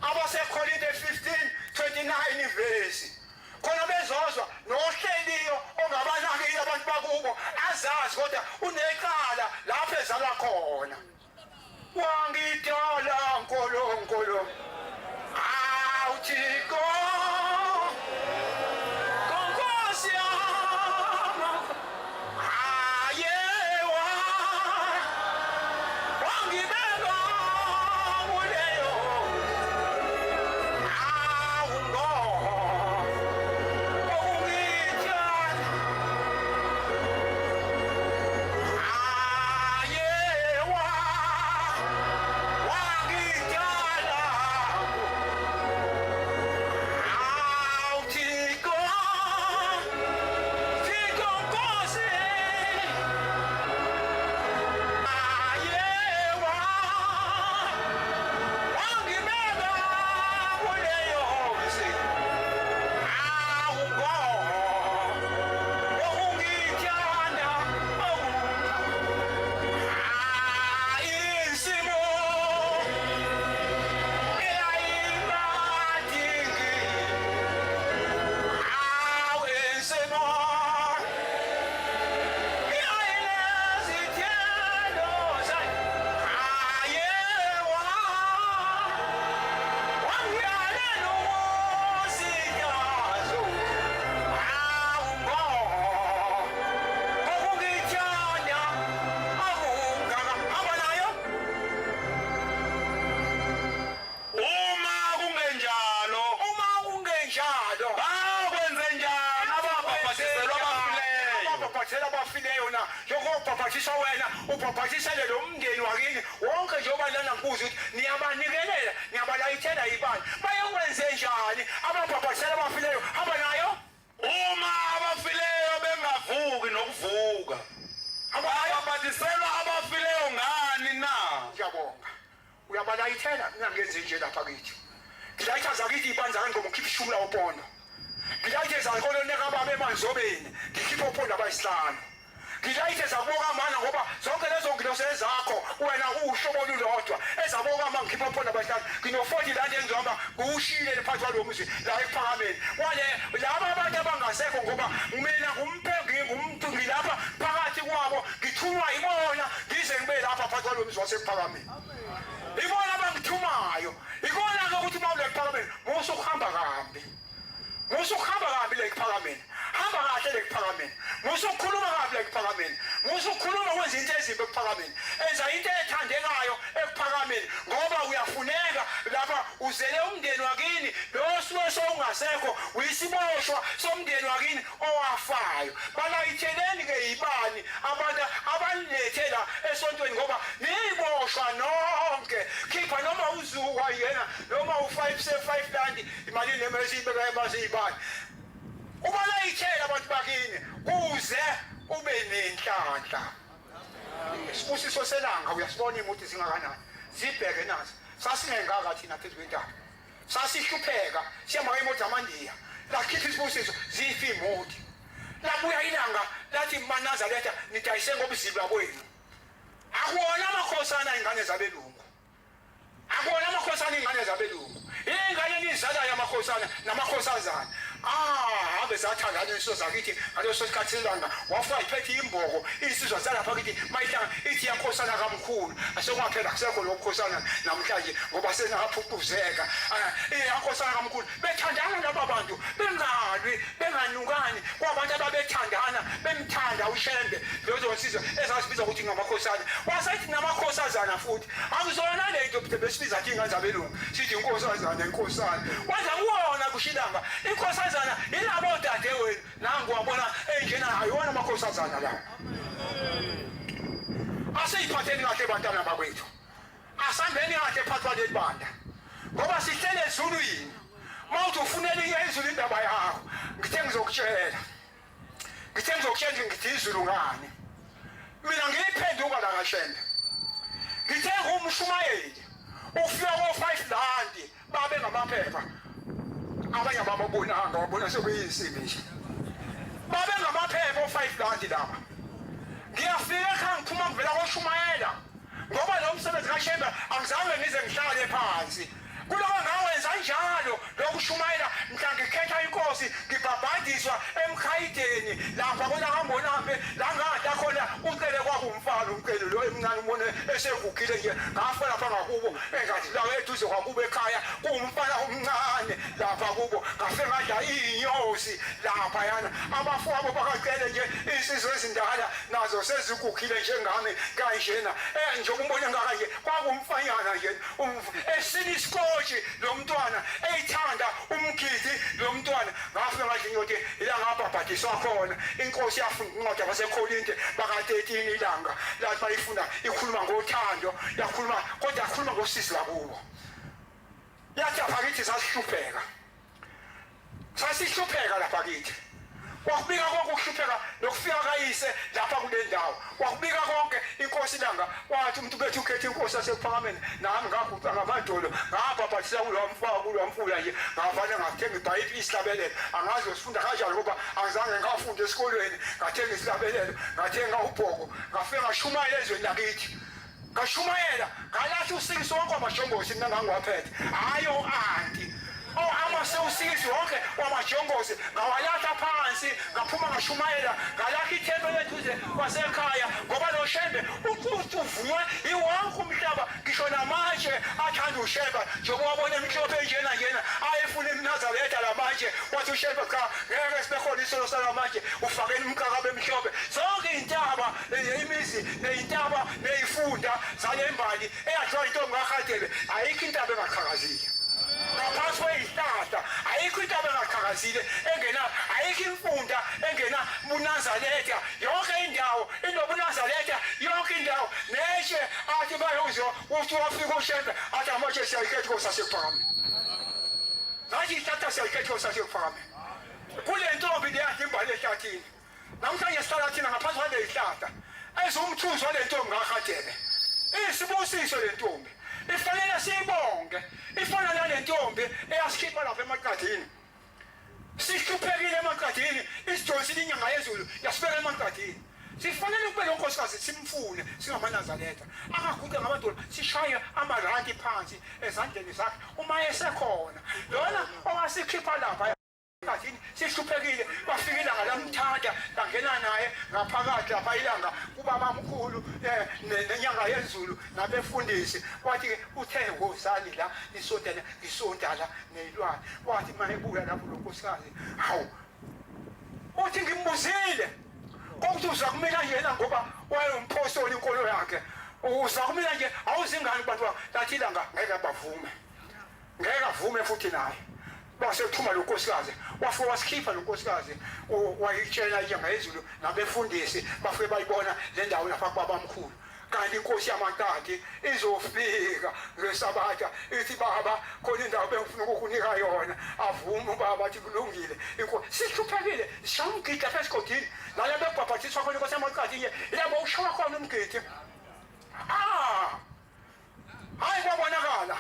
abaseKolinte 15:29 verse khona bezozwa nohleliyo ongabanakile abantu bakubo azazi kodwa unecala lapho ezalwa khona wangidala nkolo Autiko Konkosi yama ayewa wangibeka muleyo ubhabhathela abafileyo na njengobhabhathisa wena ubhabhathisele lo mndeni wakini wonke nje obalana nkuzi ukuthi niyabanikelela niyabalayithela ibani bayokwenze njani ababhabhathela abafileyo hamba nayo uma abafileyo bengavuki nokuvuka ababhathiselwa abafileyo ngani na ngiyabonga uyabalayithela ningangenzi nje lapha kithi ngilayitha zakithi ibani zakangoma ukhipha ishumi lawo pondo ngilayithe zakoloneka baba emanzobeni ngikhipha opondo abayisihlanu ngilayithe zakuboka mana ngoba zonke lezo ngilosi ezakho wena uhlobo olulodwa ezaboka ama ngikhipha opondo abayisihlanu ngino-40 landi engizihamba ngushile phakathi kwalo mzi la ekuphakameni wale laba abantu abangasekho ngoba mina ngumuntu ngilapha phakathi kwabo ngithunywa ibona ngize ngibe lapha phakathi kwalo mzi wasekuphakameni ibona abangithumayo ikona-ke ukuthi uma ule kuphakameni musukuhamba kambi musukuhamba kambi le kuphakameni hamba kahle le kuphakameni musukukhuluma kabi le kuphakameni musukukhuluma kwenza into ezimbi ekuphakameni enza into ethandekayo ekuphakameni ngoba uyafuneka lapha uzele umndeni wakini lo suke sowungasekho uyisiboshwa somndeni wakini owafayo balayitheleni-ke yibani abantu abanilethe la esontweni ngoba niyiboshwa nonke khipha noma uzuka yena noma u5 landi imalini nemesiyibeka ebasiyibani ubalayithela abantu bakini kuze ube nenhlanhla isibusiso selanga uyasibona imuthi zingakanani zibheke nazo sasingengaka thina phezu kwentaba sasihlupheka sihamba ngemoto zamandiya lakhipha isibusiso zifa imuthi labuya ilanga lathi manazaretha nidayise ngobuzibla kwenu akuwona amakhosana ingane zabelungu akuwona amakhosana ingane zabelungu ingane nizalayo amakhosana namakhosazana ave zathandana insizwa zakithi ngaleso sikhathi selanga wafika iphethe imboko insizwa zalapha kithi mayihlanga ithi yakhosana kamkhulu asekwaphela kusekho lokukhosana namhlanje ngoba senaphuquzeka yakhosana kamkhulu bethandana laba bantu bengalwi benganukani kwabantu ababethandana bemthanda ushembe lezo nsizwa ezazibiza ukuthi ngamakhosana wasethi namakhosazana futhi akuzona lento besibiza thi ingane zabelungu sithi inkosazana inkosana waza kuwona kushilanga inkosazana ilabo dade wenu nangu wabona enjena ayona amakhosazana lawo aseyiphatheni kahle bantwana bakwethu asambeni kahle phathwa leli banda ngoba sihlele ezulwini mawuthi ufunela ezulu indaba yakho ngithe ngizokutshela ngithi izulu ngani mina ngiyiphenduka la kashembe ngithe ngumshumayeli ufika ko5 landi babe ngamaphepha abanye abababonanga wabona sekuyisimi nje babe ngamaphepha o5 landi laba ngiyafika ekhaya ngiphuma ngivela koshumayela ngoba lo msebenzi kashembe angizange ngize ngihlale phansi kuloko ngawenza njalo lokushumayela mhla ngikhetha inkosi ngibhabhadiswa emkhayideni lapha kona kambonambe la ngada khona ucele kwakumfana umcelo lo emncane umone esegugile nje ngafa lapha ngakubo engathi la eduze kwakubo ekhaya kumfana omncane lapha kubo ngafe ngadla inyosi lapha yana abafowabo bakacele nje insizwe ezindala nazo sezigugile njengami kanjena nje umbone ngakanje kwakumfanyana nje esinisko lo mntwana eyithanda umgidi lo mntwana ngafika ngathi ngiyothi ilanga abhabhadiswa khona inkosi yafunda incwadi yabaseKholinte baka13 ilanga lathi bayifunda ikhuluma ngothando yakhuluma kodwa yakhuluma ngosisi lakubo yathi aphakithi sasihlupheka lapha kithi wakubika konke ukuhlupheka nokufika kayise lapha kule ndawo wakubika konke inkosi langa wathi umuntu bethu ukhethe inkosi yasekuphakameni nami ngaguqa ngamadolo ngabhabhathisa kulwamfula nje ngavane ngathenga ibhayibhili isihlabelelo angazi usifunda kanjani ngoba angizange ngafunde esikolweni ngathenga isihlabelelo ngathenga ubhoko ngafika ngashumayela ezweni lakithi ngashumayela ngalathi usikiso wonke wamashongosi mina ngangiwaphethe hayo anti amasewusikisi wonke wamajongozi ngawalatha phansi ngaphuma ngashumayela ngalakha ithembe lethuze kwasekhaya ngoba lo shembe uvunywe iwonke umhlaba ngisho namanje athanda ushemba njengoba wabona emhlophe njena ayefuna iMnazaretha lamanje wathi ushembe cha ngeke sibekhona isolo salamanje ufakeni umkaka bemhlophe zonke intaba imizi neyintaba neyifunda zale mbali eyadliwa intombi kaRhadebe ayikho intaba engaqhakazile ngaphansi kweyihlahla ayikho intaba engaqhakazile engena ayikho imfunda engena uNazaretha yonke inobunazaletha yonke indawo neshe athi bayozwa uthi wafika ushembe athi amashe siyayikhetha kosasephakame zathi ithatha siyayikhetha kosasephakame kule ntombi leyathi imbali ehlathini namhlanje sihlala thina ngaphansi kwale ihlahla ezumthuzo wale ntombi ngakhatshele isibusiso le ntombi ifanele siyibonge ifana nale ntombi eyasikhipha lapha emaqadini sihluphekile emaqadini isidonsile inyanga yezulu yasibeka emaqadini sifanele kube lo nkosikazi simfune singamanazaletha angaguqe ngamadolo sishaye amaranti phansi ezandleni zakhe uma esekhona lona ongasikhipha lapha kathini sihluphekile bafika ilanga lamthatha bangena naye ngaphakathi lapha ilanga kubaba omkhulu nenyanga yezulu nabefundisi wathi uthe ngozali la isonta la nezilwane wathi mayebuya lapho lo nkosikazi hawu uthi ngimbuzile ukuthi uza kumela yena ngoba wayeumphostoli inkolo yakhe uza kumela nje awuzingani kubantu lathi ilanga ngeke bavume ngeke avume futhi naye basethuma lo nkosikazi wafika wasikhipha lo nkosikazi wayitshela inyanga yezulu nabefundisi bafike bayibona le ndawo lapha kubaba omkhulu kanti inkosi yamantathe izofika ngesabatha ithi baba khona indawo bengifuna ukukunika yona avume ubaba athi kulungile inkosi sihluphekile shamgida phesigodini nala bebhabhathiswa khona inkosi yamantathe yabo ushawa khona umgidi hayi kwabonakala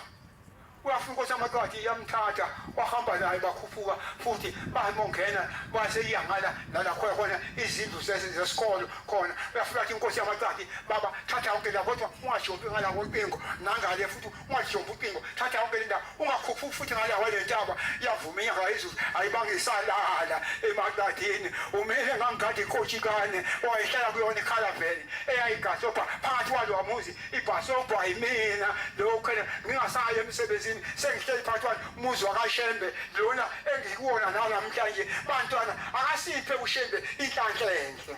uyafika inkosi yamantathe yamthatha wahamba naye bakhuphuka futhi bayimongena baseyangala nala khona izindlu zesikolo khona uyafika athi inkosi yamantathe baba thatha yonke la kodwa ungajombi ngala kwempingo nangale futhi ungajombi impingo thatha yonke le ndawo ungakhuphuki futhi ngala wale ntaba yavuma inyanga yezulu ayibangisalala emantatheni umele ngangigadi ikhoshikane owayehlala kuyona ikhalaveni eyayigasopha phakathi kwalo wamuzi ibhasopha yimina lokho ngingasayo emsebenzini sengihleli phakathi umuzi wakashembe lona engikuwona namhlanje bantwana akasiphe ushembe inhlanhla enhle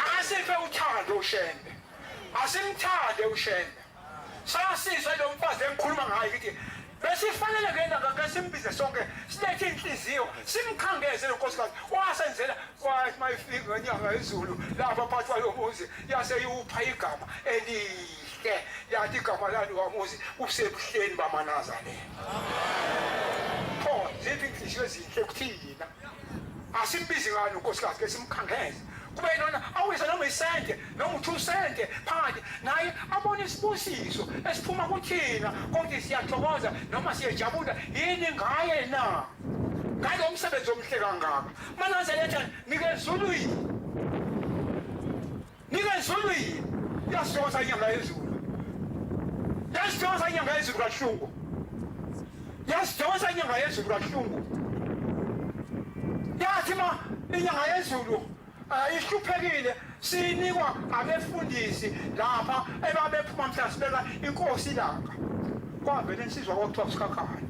akasiphe uthando ushembe asimthande ushembe sasizwe lo mfazi engikhuluma ngayo ukuthi besifanele ngena ngasimbize sonke silethe inhliziyo simkhangeze lo nkosikazi wasenzela kwathi mayifika inyanga yezulu lapha phakathi kwalo muzi yaseyupha igama elihle yathi igama lalo wamuzi usebuhleni bamanazaleni pho zithi inhliziyo ezinhle kuthina asimbizi ngani unkosikazi ke simkhangeze kube nona awisa noma isente noma 2 sente phakathi naye abone isibusiso esiphuma kuthina konke siyathokoza noma siyajabula yini ngaye na ngalo umsebenzi omhle kangaka manazaletha nikezulwini yasithokoza inyanga yezulu yasithokoza inyanga yezulu kahlungu yasithokoza inyanga yezulu kahlungu yathi ma inyanga yezulu ihluphekile sinikwa abefundisi lapha ebabephuma mhla sibeka inkosi ilanga kwavele insizwa kwakuthiwa uSikhakhane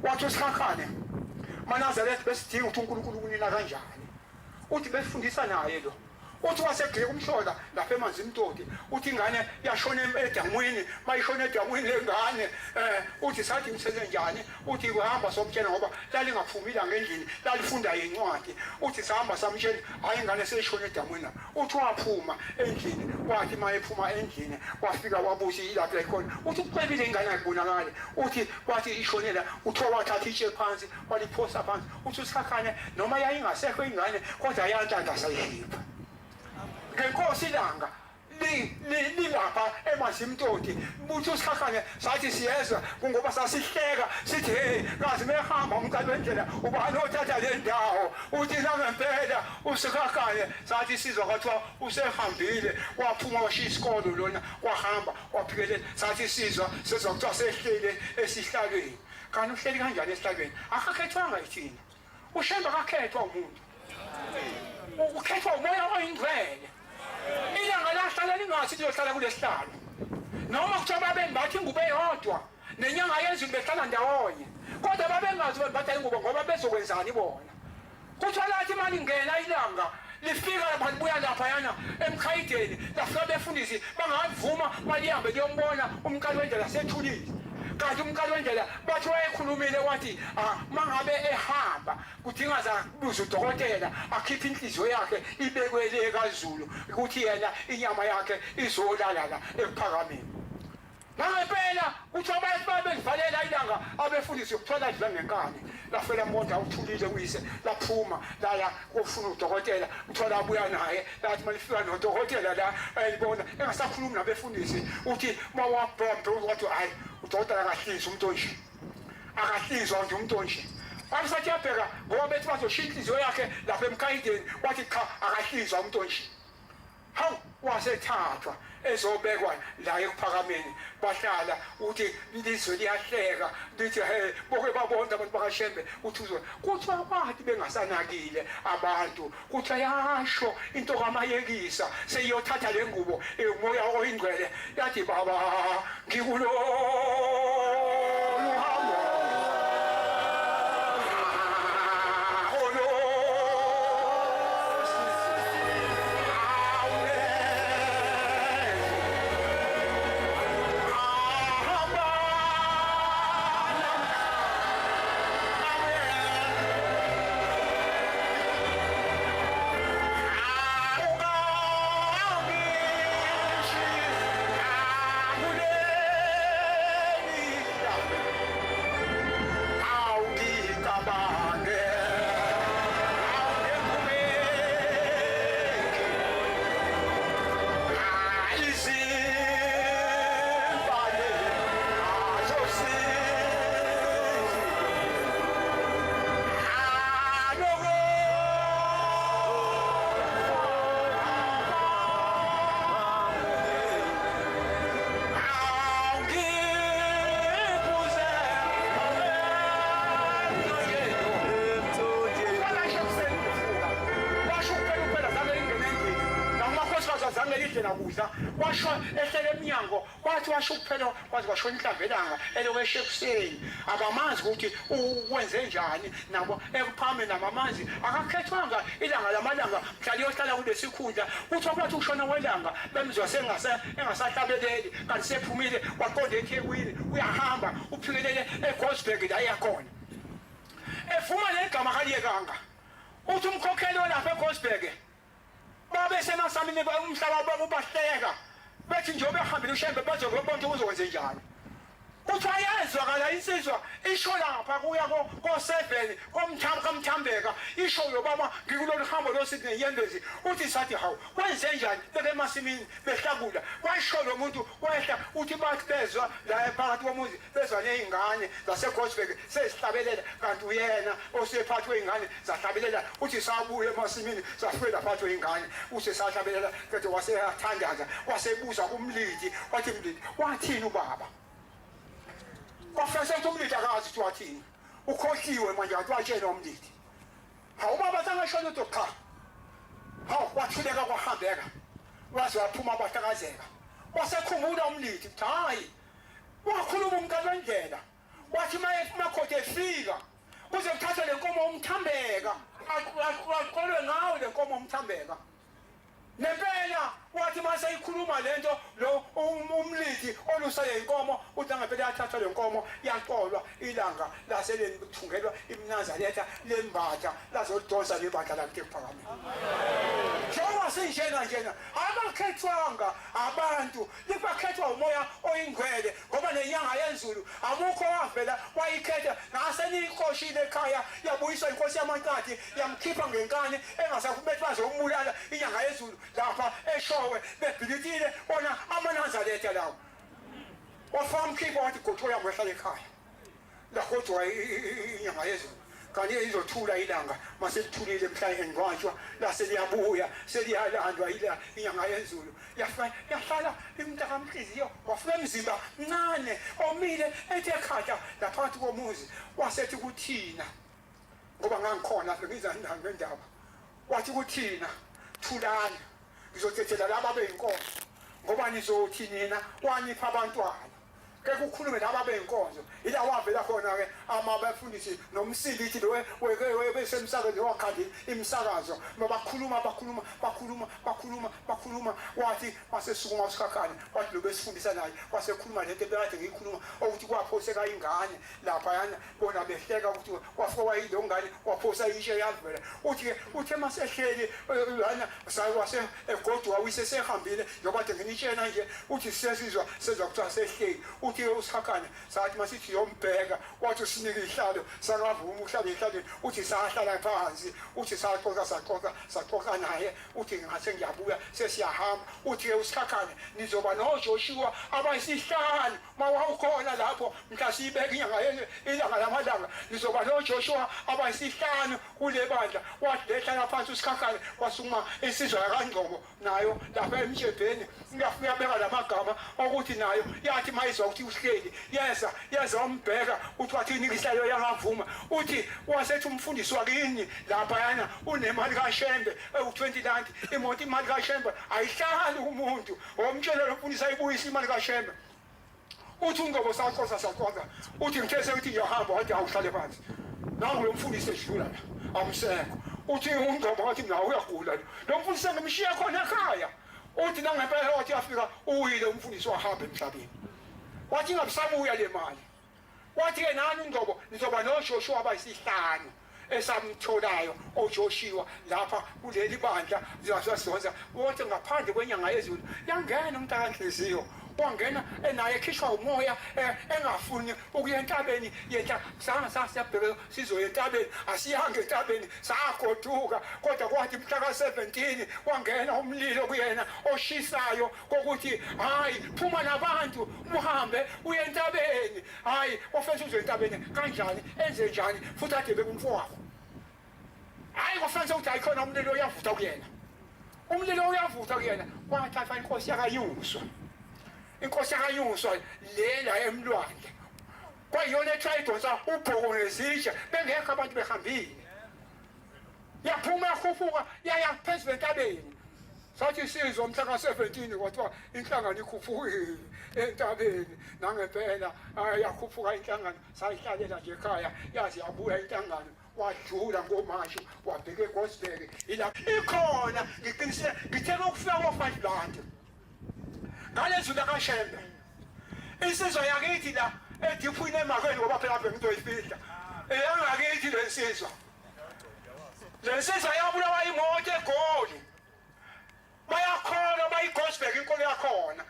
wathi uSikhakhane manazaletha besidinga ukuthi uNkulunkulu kunina kanjani uthi befundisa naye lo uthi wasegceke umhlola lapha emanzini Mtoti uthi ingane yashona edamwini mayishona edamwini lengane uthi sathi umsebenze njani uthi kuhamba somtshela ngoba lalingaphumila ngendlini lalifunda incwadi uthi sahamba samtshela hayi ingane seyishona edamwini uthi waphuma endlini wathi mayephuma endlini wafika wabuza ilapha ikhona uthi uqebile ingane ayibonakala uthi wathi ishonela uthola wathatha itshe phansi waliphosa phansi uthi uSikhakhane noma yayingasekho ingane kodwa yantanda sayihipha ngenkosi ilanga lilapha emanzimtoti buthi uSikhakhane sathi siyezwa kungoba sasihleka sithi hey kazi mehamba umqali wendlela ubani othatha le ndawo uthi ngempela uSikhakhane sathi sizwa kwathiwa usehambile waphuma washiya isikolo lona wahamba waphikelele sathi sizwa kuthiwa sehlele esihlalweni kanti uhleli kanjani esihlalweni akakhethwanga yithina ushembe akakhethwa umuntu ukhethwa umoya oyingcwele ilanga lahlala lingathi liyohlala kulesihlalo noma kuthiwa babembatha ingubo eyodwa nenyanga yezulu behlala ndawonye kodwa babengazi bembatha ingubo ngoba bezokwenzani bona kuthiwa lathi imali ngena ilanga lifika lapha libuya laphayana emkhayideni lafika befundisi bangavuma malihambe liyombona umqali wendlela sethulile kanti umkalondlela bathi wayekhulumile wathi mangabe ehamba kudinga zabuza udokotela akhiphe inhliziyo yakhe ibekwe kaZulu ukuthi yena inyama yakhe izolala la ekuphakameni. Ngempela uthi abantu babevalela ilanga abefundisi ukuthola idla ngenkani lafela monda uthulile uyise laphuma laya kufuna udokotela uthola abuya naye lathi malifika nodokotela la ayibona engasakhulumi nabefundisi uthi mawabhombe wathi hayi udokotela akahlinza umuntu onje akahlinzwa nje umuntu onje abasathi yabheka ngoba bethi bazoshintsha inhliziyo yakhe lapha emkhayideni wathi cha akahlinzwa umuntu onje hawu wasethathwa ezobekwa la ekuphakameni bahlala uthi ilizwe liyahleka lithi he boke babonda abantu bakaShembe uthi uzwe kuthi abathi bengasanakile abantu kuthi ayasho into kamayekisa seyiyothatha lengubo umoya oyingcwele yathi baba ngikulo uhambo washo ehlele eminyango wathi washo kuphela kwaze kwashona inhlambelanga elokeshe ekuseni abamazi ukuthi ukwenze njani nabo ekuphame namamanzi akakhethwanga ilanga lamalanga mhlali yohlala kulesikhundla uthi kwathi ushona welanga bemizwa engasahlabeleli kanti sephumile waqonda eThekwini uyahamba uphikelele eGosberg la yakhona efuma legama kaliyekanga uthi umkhokheli olapha eGosberg babe semasamini umhlaba bahleka bethi njengoba ehambile uShembe bazokubona uzokwenze njani uthi ayezwakala insizwa isho lapha kuya ko7 komthambeka isho yobaba ngikulolu hambo losithi neyendezi uthi sathi hawu kwenze njani beke emasimini behlakula washo lo muntu wehla uthi bathi bezwa la phakathi komuzi bezwa nezingane zaseGosberg sesihlabelela kanti uyena osephathwe izingane zahlabelela uthi sabuye emasimini safika phathwe izingane uthi sahlabelela kodwa waseyathandaza wasebuza kumlidi wathi mlidi wathini ubaba wafese umlidi akazi ukuthi wathini ukhohliwe manje wathi watshela umlidi hawu baba sangashona ukuthi cha hawu wathuleka kwahambeka waze waphuma abahlakazeka wasekhumbula umlidi hayi wakhuluma umkalendlela wathi makhothe efika kuze kuthathe lenkomo umthambeka aqolwe ngawo lenkomo umthambeka nempela wathi mase ikhuluma lento lo umlidi olusele inkomo uthi ngempela yathathwa lenkomo yaqolwa ilanga laseleni kuthungelwa imnazaletha lembatha lazodonsa lebatha lakhe phakame njengoba sinjena abakhethwanga abantu libakhethwa umoya oyingcwele ngoba nenyanga yenzulu amukho wavela wayikhetha nasenikoshile ekhaya yabuyiswa inkosi yamankathi yamkhipha ngenkani engasakubetha bazombulala inyanga yenzulu lapha eshowe bebhilitile ona amanazaletha lawo wafamkhipha wathi gothoya mwehlala ekhaya lahodwa inyanga yezulu kanti izothula ilanga maselithulile mhla engcwatshwa laseliyabuya seliyalandwa inyanga yenzulu yahlala imntakamhliziyo wafika emzimba mncane omile ethe khatha laphathi komuzi wasethi kuthina ngoba ngangikhona ngizandanga ngendaba wathi kuthina thulani ngizothethela laba beyinkomo ngoba nizothi nina wanipha abantwana ke kukhulume laba beyinkonzo ila wavela khona ke amabafundisi nomsilithi lo webesemsakazweni wakhandi imsakazo bakhuluma wathi masesukuma usikhakhane wathi lo besifundisa naye wasekhuluma lento bekade ngiyikhuluma ukuthi kwaphoseka ingane lapha yana bona behleka ukuthi wafika wayilo ngane waphosa ishe yavela uthe masehleli lana wase egodwa wise sehambile njengoba nginitshena nje uthi siyasizwa sezwa kuthiwa sehleli uthi usikhakhane sathi masithi yombheka wathi usinike ihlalo sangavuma uhlale ehlalweni uthi sahlala phansi uthi saxoxa naye uthi ngase ngiyabuya sesiyahamba uthi usikhakhane nizoba noJoshua abayisihlanu mawukhona lapho mhla siyibeka inyanga yenu ilanga lamalanga nizoba noJoshua abayisihlanu kule bandla wathi lehlala phansi usikhakhane wasukuma isizwe kaNgcobo nayo lapha emjebheni ngiyafika beka lamagama ukuthi nayo yathi mayizwa ukuthi uhleli yeza umbheka uthi wathini ihlalo yangavuma uthi wasethi umfundisi wakini lapha yana unemali kaShembe u20 rand imoto imali kaShembe ayihlali umuntu omtshela umfundisi ayibuyisa imali kaShembe uthi uNgcobo saxoxa uthi ngithese ukuthi ngiyahamba wathi awuhlale phansi nangu lo mfundisi edlula la amseko uthi uNgcobo wathi nawe uyagula lo mfundisi ngimshiya khona ekhaya uthi nangempela wathi afika uyile umfundisi wahamba emhlabeni wathi ngabusabuya le mali wathi ke nani uNgcobo nizoba noJoshua abayisihlanu esamtholayo oJoshua lapha kuleli bandla ziyasonza wonke ngaphandle kwenyanga yezulu yangena umntakanhliziyo wangena naye ekhishwa umoya engafuni ukuya entabeni yetha sasiyabheka sizoya entabeni asiyange entabeni sagoduka kodwa kwathi mhla ka17 wangena umlilo kuyena oshisayo kokuthi hayi phuma nabantu uhambe uye entabeni hayi wafisa uzoya entabeni kanjani enze njani futhi ade bekumfowabo hayi kwafanele ukuthi ayikhona umlilo uyavutha kuyena umlilo uyavutha kuyena wathatha inkosi yakayuswa inkosi yakayuswa lela emlwandle kwayona etrayidonsa ubhoko nezitsha bengekho abantu behambile yaphuma yakhuphuka yaya phezulu entabeni sathi sizwe mhla ka17 kwathiwa inhlangano ikhuphuke entabeni nangempela yakhuphuka inhlangano sayihlalela nje ekhaya yazi yabuya inhlangano wadlula ngomasho wabheka eGosbek ila ikhona ngiqinisile ngitheka ukufika ko5 rand ngalezo lakaShembe insizwa yakithi la ediphune emakweni ngoba phela bengizoyifihla eyangakithi lensizwa yabulawa imoto eGoli bayakhona bayiGosbek inkolo yakhona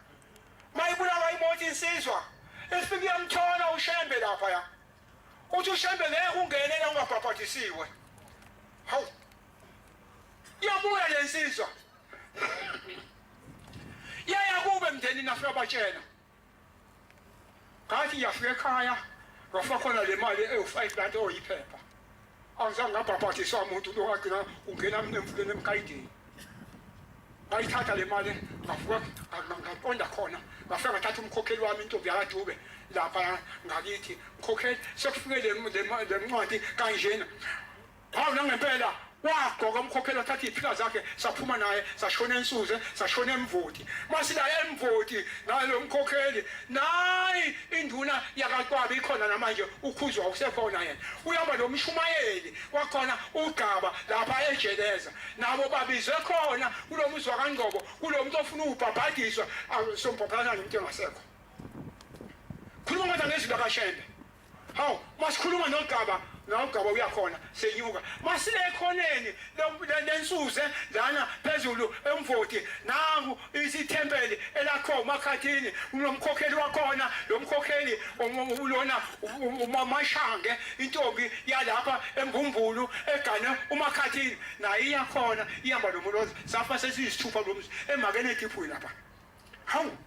mayibulawa imoto insizwa esifike yamthola uShembe lapha ya uthi uShembe ngeke ungenele ungabhabhathisiwe hawu yabuya lensizwa yaya kube mndeni nafika batshela ngathi yafika ekhaya wafaka khona le mali ewu5 rand oyiphepha angizange ngabhabhathiswa umuntu lo wagcina ungena emfuleni emkayidini ngayithatha le mali ngavuka ngaqonda khona ngafika ngathatha umkhokheli wami intombi yakadube lapha ngakithi mkhokheli sekufike le ncwadi kanjena hawu nangempela wagqoka umkhokheli wathatha iziphika zakhe saphuma naye sashona ensuze sashona emvoti masilaya emvoti nalo mkhokheli nayi induna yakaqwabi ikhona namanje ukhuzwa usekhona yena uyamba nomshumayeli wakhona uGaba lapha ejeleza nabo babizwe khona kulo muzwa kaNgcobo kulo muntu ofuna ubhabhadiswa sombhabhana nomuntu engasekho khuluma ngathi ngezwi kaShembe hawu masikhuluma noGaba nawugaba uyakhona senyuka masile ekhoneni lensuze lana phezulu emvoti nangu isithempeli elakho makhathini unomkhokheli wakhona lo mkhokheli ulona uMamashange intombi yalapha eMbumbulu egane umakhathini naye iyakhona ihamba nomulozi safa sesiyisithupha lomzi emakene ediphuli lapha hawu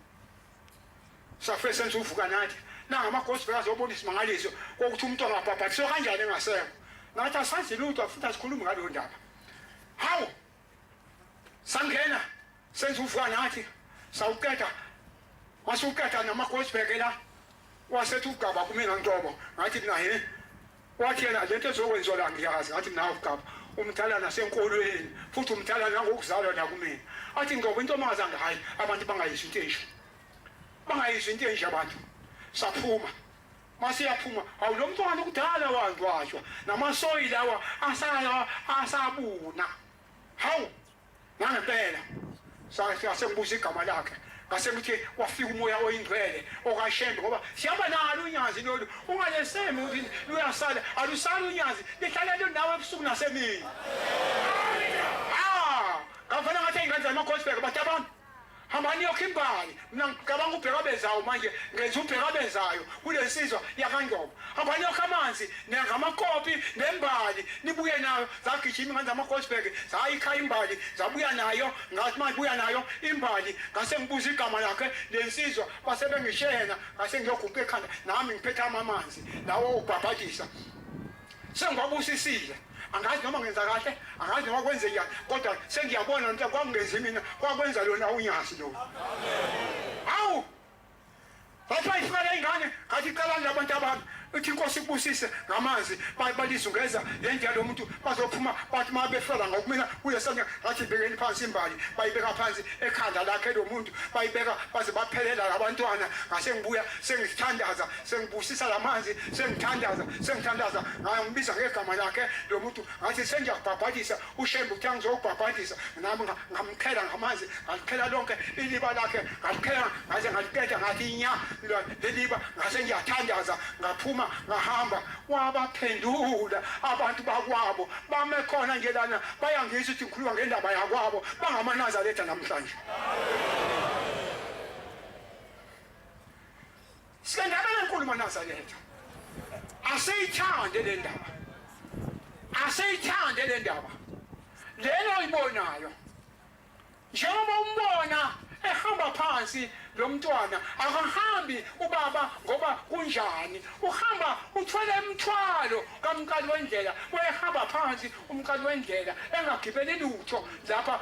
safe senze uvuka nathi nangamaGosbek azobona isimangaliso kokuthi umuntu angabhabhathiswa kanjani engasekho ngathi asazi lutho futhi asikhulumi ngalo ndaba hawu sangena senze uvuka nathi sawuqeda wasuqeda namaGosbek la wasethi uGaba kumina Ngcobo ngathi mina wathi yena lento ezokwenziwa la ngiyazi ngathi mina uGaba umthala nasenkolweni futhi umthala ngokuzalwa la kumina athi Ngcobo into mangazange hayi abantu bangayizwi into enje abantu saphuma masiyaphuma awulo mntwana kudala wangcwatshwa namasoyi lawa asabuna hawu ngempela sengibuza igama lakhe ngase ngithi wafika umoya oyingcwele okashembe ngoba siyaba nalo unyazi lolu ungalesemi ukuthi luyasala alusala unyazi lihlala nawe ebusuku nasemini ngafana ngathi ingane zamagospel bathi abantu hambani yokho imbali mina ngicabanga ubheka bezayo manje ngenza ubheka bezayo kule sizwa yakangcobo hambani yokho amanzi ngamakopi nembali nibuye nayo zagijima ingane zamagospel zayikhaya imbali zabuya nayo ngathi manje buya nayo imbali ngase ngibuza igama lakhe lensizwa basebengishena ngase ngiyogubha ekhanda nami ngiphethe amanzi lawo ubhabhadisa sengwabusisile angazi noma ngenza kahle angazi noma kwenze njani kodwa sengiyabona ukuthi kwakungenzi mina kwakwenza lona unyasi lo awu bathi bayifaka ingane ngathi qala labantu abantu uthi inkosi ibusise ngamanzi balizungeza yendlela lo muntu bazophuma bathi uma befela ngokumina kuyesanya ngathi ibekeni phansi imbali bayibeka phansi ekhanda lakhe lo muntu bayibeka baze baphelela labantwana ngase ngibuya sengithandaza sengibusisa lamanzi sengithandaza ngayombiza ngegama lakhe lo muntu ngathi sengiyabhabhadisa ushembe uthi angizobhabhadisa nami ngamkhela ngamanzi ngalikhela lonke iliba lakhe ngalikhela ngaze ngaliqeda ngathi inya leliba ngase ngiyathandaza ngaphuma ngahamba wabaphendula abantu bakwabo bame khona nje lana bayangizwa ukuthi ngikhuluma ngendaba yakwabo bangamanazaretha namhlanje sikandaba enkulu manazaretha aseyithande le ndaba lelo ibonayo njengoba umbona ehamba phansi lo mntwana akahambi ubaba ngoba kunjani uhamba uthwele imithwalo kamqali wendlela wehamba phansi umqali wendlela engagibeli lutho lapha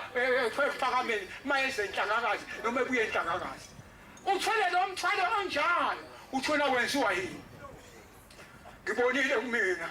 ephakameni mayeze enhlangakazi noma ebuye enhlangakazi uthwele lo mthwalo onjalo uthona wenziwa yini ngibonile kumina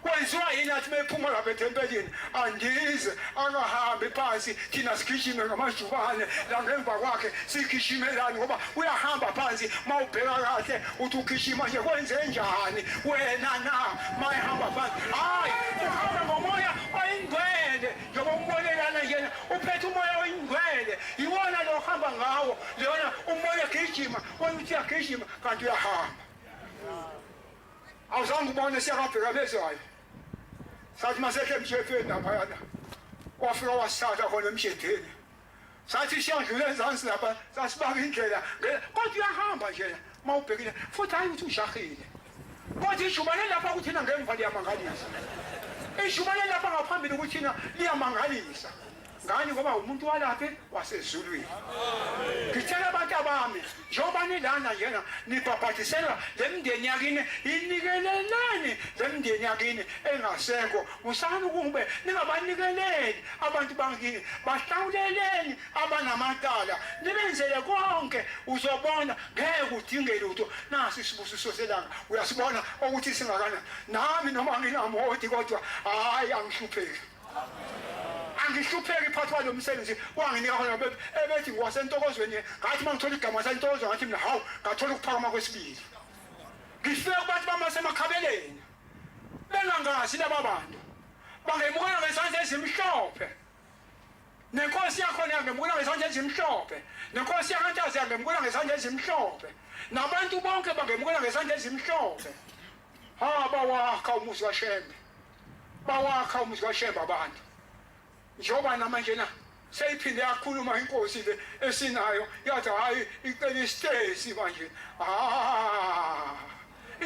wenziwa yini athi bephuma lapha ethempelini andize angahambi phansi thina sigijime ngamajubane la ngemva kwakhe sigishimelani ngoba uyahamba phansi mawubheka kahle uthi ugijima nje kwenze njani wena na mayihamba phansi hayi uhamba ngomoya oyingcwele njengoba umbonelana njena uphethe umoya oyingcwele yiwona lo hamba ngawo lona umoya gijima wena uthi yagijima kanti uyahamba awuzange ubone siyakabheka bezayo sathi masekhe emshefeni laphayana wafika wasithatha khona emshedeni sathi siyadlula ezansi lapha sasibaka indlela kodwa uyahamba njena uma ubhekile futhi hayi ukuthi ushahile kodwa ijubane lapha kuthina ngemva liyamangalisa ijubane lapha ngaphambili kuthina liyamangalisa ngani ngoba umuntu walapha wasezulwini ngitshela abantu abami njengoba nilana njena nibhabhadisela lemndeni yakini inikelelani lemndeni yakini engasekho musani ukube ningabanikeleli abantu bangini bahlawuleleni abanamacala nibenzele konke uzobona ngeke udinge lutho nasi isibusiso selanga uyasibona ukuthi singakana nami noma nginamodi kodwa hayi angihlupheki angihlupheki phakathi kwalo msebenzi wanginika khona ebethi ngwasentokozweni ngathi mangithola igama sentokozo ngathi mina hawu ngathola ukuphakama kwesibili ngifike kubantu bamasemakhabeleni bengangazi laba bantu bangemukela ngesandla ezimhlophe nenkosi yakhona yangemukela ngesandla ezimhlophe nenkosi yakantazi yangemukela ngesandla ezimhlophe nabantu bonke bangemukela ngesandla ezimhlophe bawakha umuzi kaShembe bawakha umuzi kaShembe abantu njengoba namanjena seyiphinde yakhuluma inkosi le esinayo yathi hayi icela isitesi manje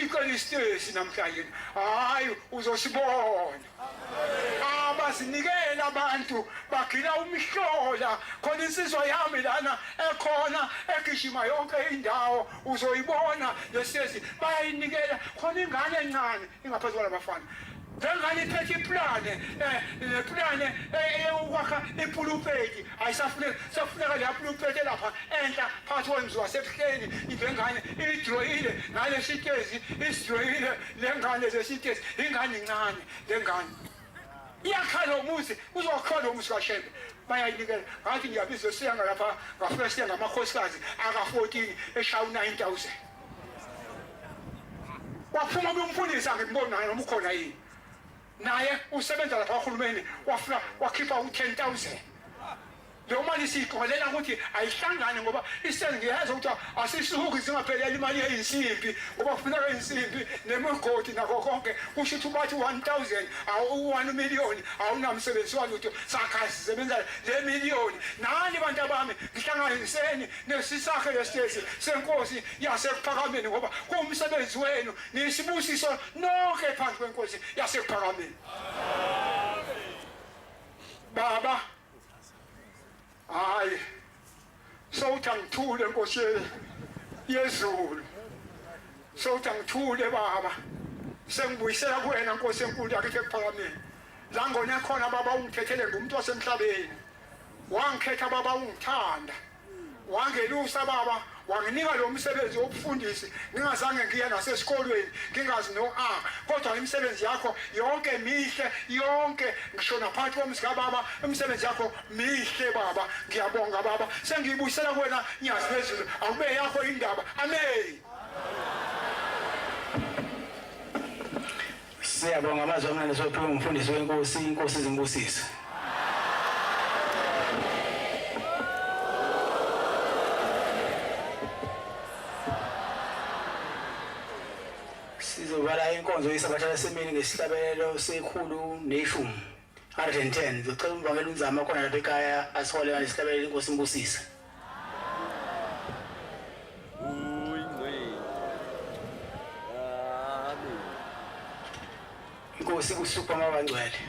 icela isitesi namhlanje hayi uzosibona abasinikela abantu bagila umhlola khona insizwa yami lana ekhona egijima yonke indawo uzoyibona lesitesi bayayinikela khona ingane encane ingaphansi kwalabafana ngani phethe iplane eyokwakha ipulupeti ayisafuneka le pulupeti lapha enhla phakathi kwemzi wasebuhleni ibengane idroyile ngale sitezi isidroyile lengane lesitezi ingane incane lengane iyakhala umuzi uzokhala umuzi kaShembe bayayinikela ngathi ngiyabiza siyanga lapha ngafika siya ngamakhosikazi aka 14 eshaya 9000 waphuma kumfundisi angimbonayo noma ukhona yini naye usebenza lapha kahulumeni wafuna wakhipha u10,000 leyo mali siyiqokelela ukuthi ayihlangane ngoba isengiyazi ukuthi asisuki singapheleli imali yeinsimbi ngoba kufuneka insimbi nemigodi nakho konke kusho ukuthi bathi 1,000 awu 1 million awunamsebenzi walutho sakha sisebenza le million nani bantu bami ngihlanganiseni nesisakhe lesitesi senkosi yasekuphakameni ngoba kuumsebenzi wenu nisibusiso nonke phansi kwenkosi yasekuphakameni baba hayi sowuthi angithule nkosi yezulu sowuthi angithule baba sengibuyisela kuwena nkosi enkulu yakhe ekuphakameni la ngone khona baba ungikhethele ngumuntu wasemhlabeni wangikhetha baba ungithanda wangelusa baba wanginika lo msebenzi wobufundisi ngingazange ngiye nasesikolweni ngingazi no kodwa imisebenzi yakho yonke mihle yonke ngisho naphansi komzika baba imisebenzi yakho mihle baba ngiyabonga baba sengiyibuyisela kuwena nyazi phezulu awube yakho indaba amen Siyabonga amazwi amnandi sophiwe umfundisi wenkosi inkosi izimbusise sizobala inkonzo yesabatha semini ngesihlabelelo sekhulu neshumi 110 ngicela umvangela unzama khona lapha ekhaya asihole ngesihlabelelo inkosi imbusise inkosi kusupha mabangcwele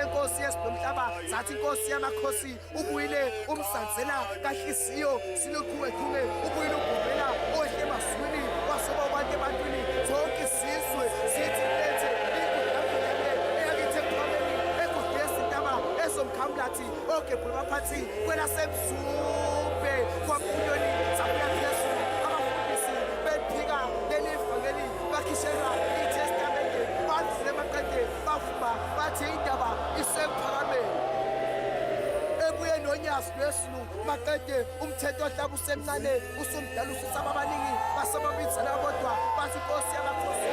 lenkosi yesinomhlaba zathi inkosi yamakhosi ubuyile umsanzela kahliziyo siluchungechunge ubuyile ugomela ohle emazwini wasoba kwande ebantwini zonke isizwe sithi lethe eyakithe ebuqameni egude yezintaba ezomkhamlathi ogebhule baphathi kwelasemzumbe kwampuyoni zabuya phezulu abafundisi bephika lelivangeli bakhishela itestamente badlule emaqede bavuma bathi indaba isephakameni ebuye nonyazi lwesulu maqede umthetho ohlaba usemncane usumdala ususaba abaningi basebabizana kodwa bathi inkosi yamakhosi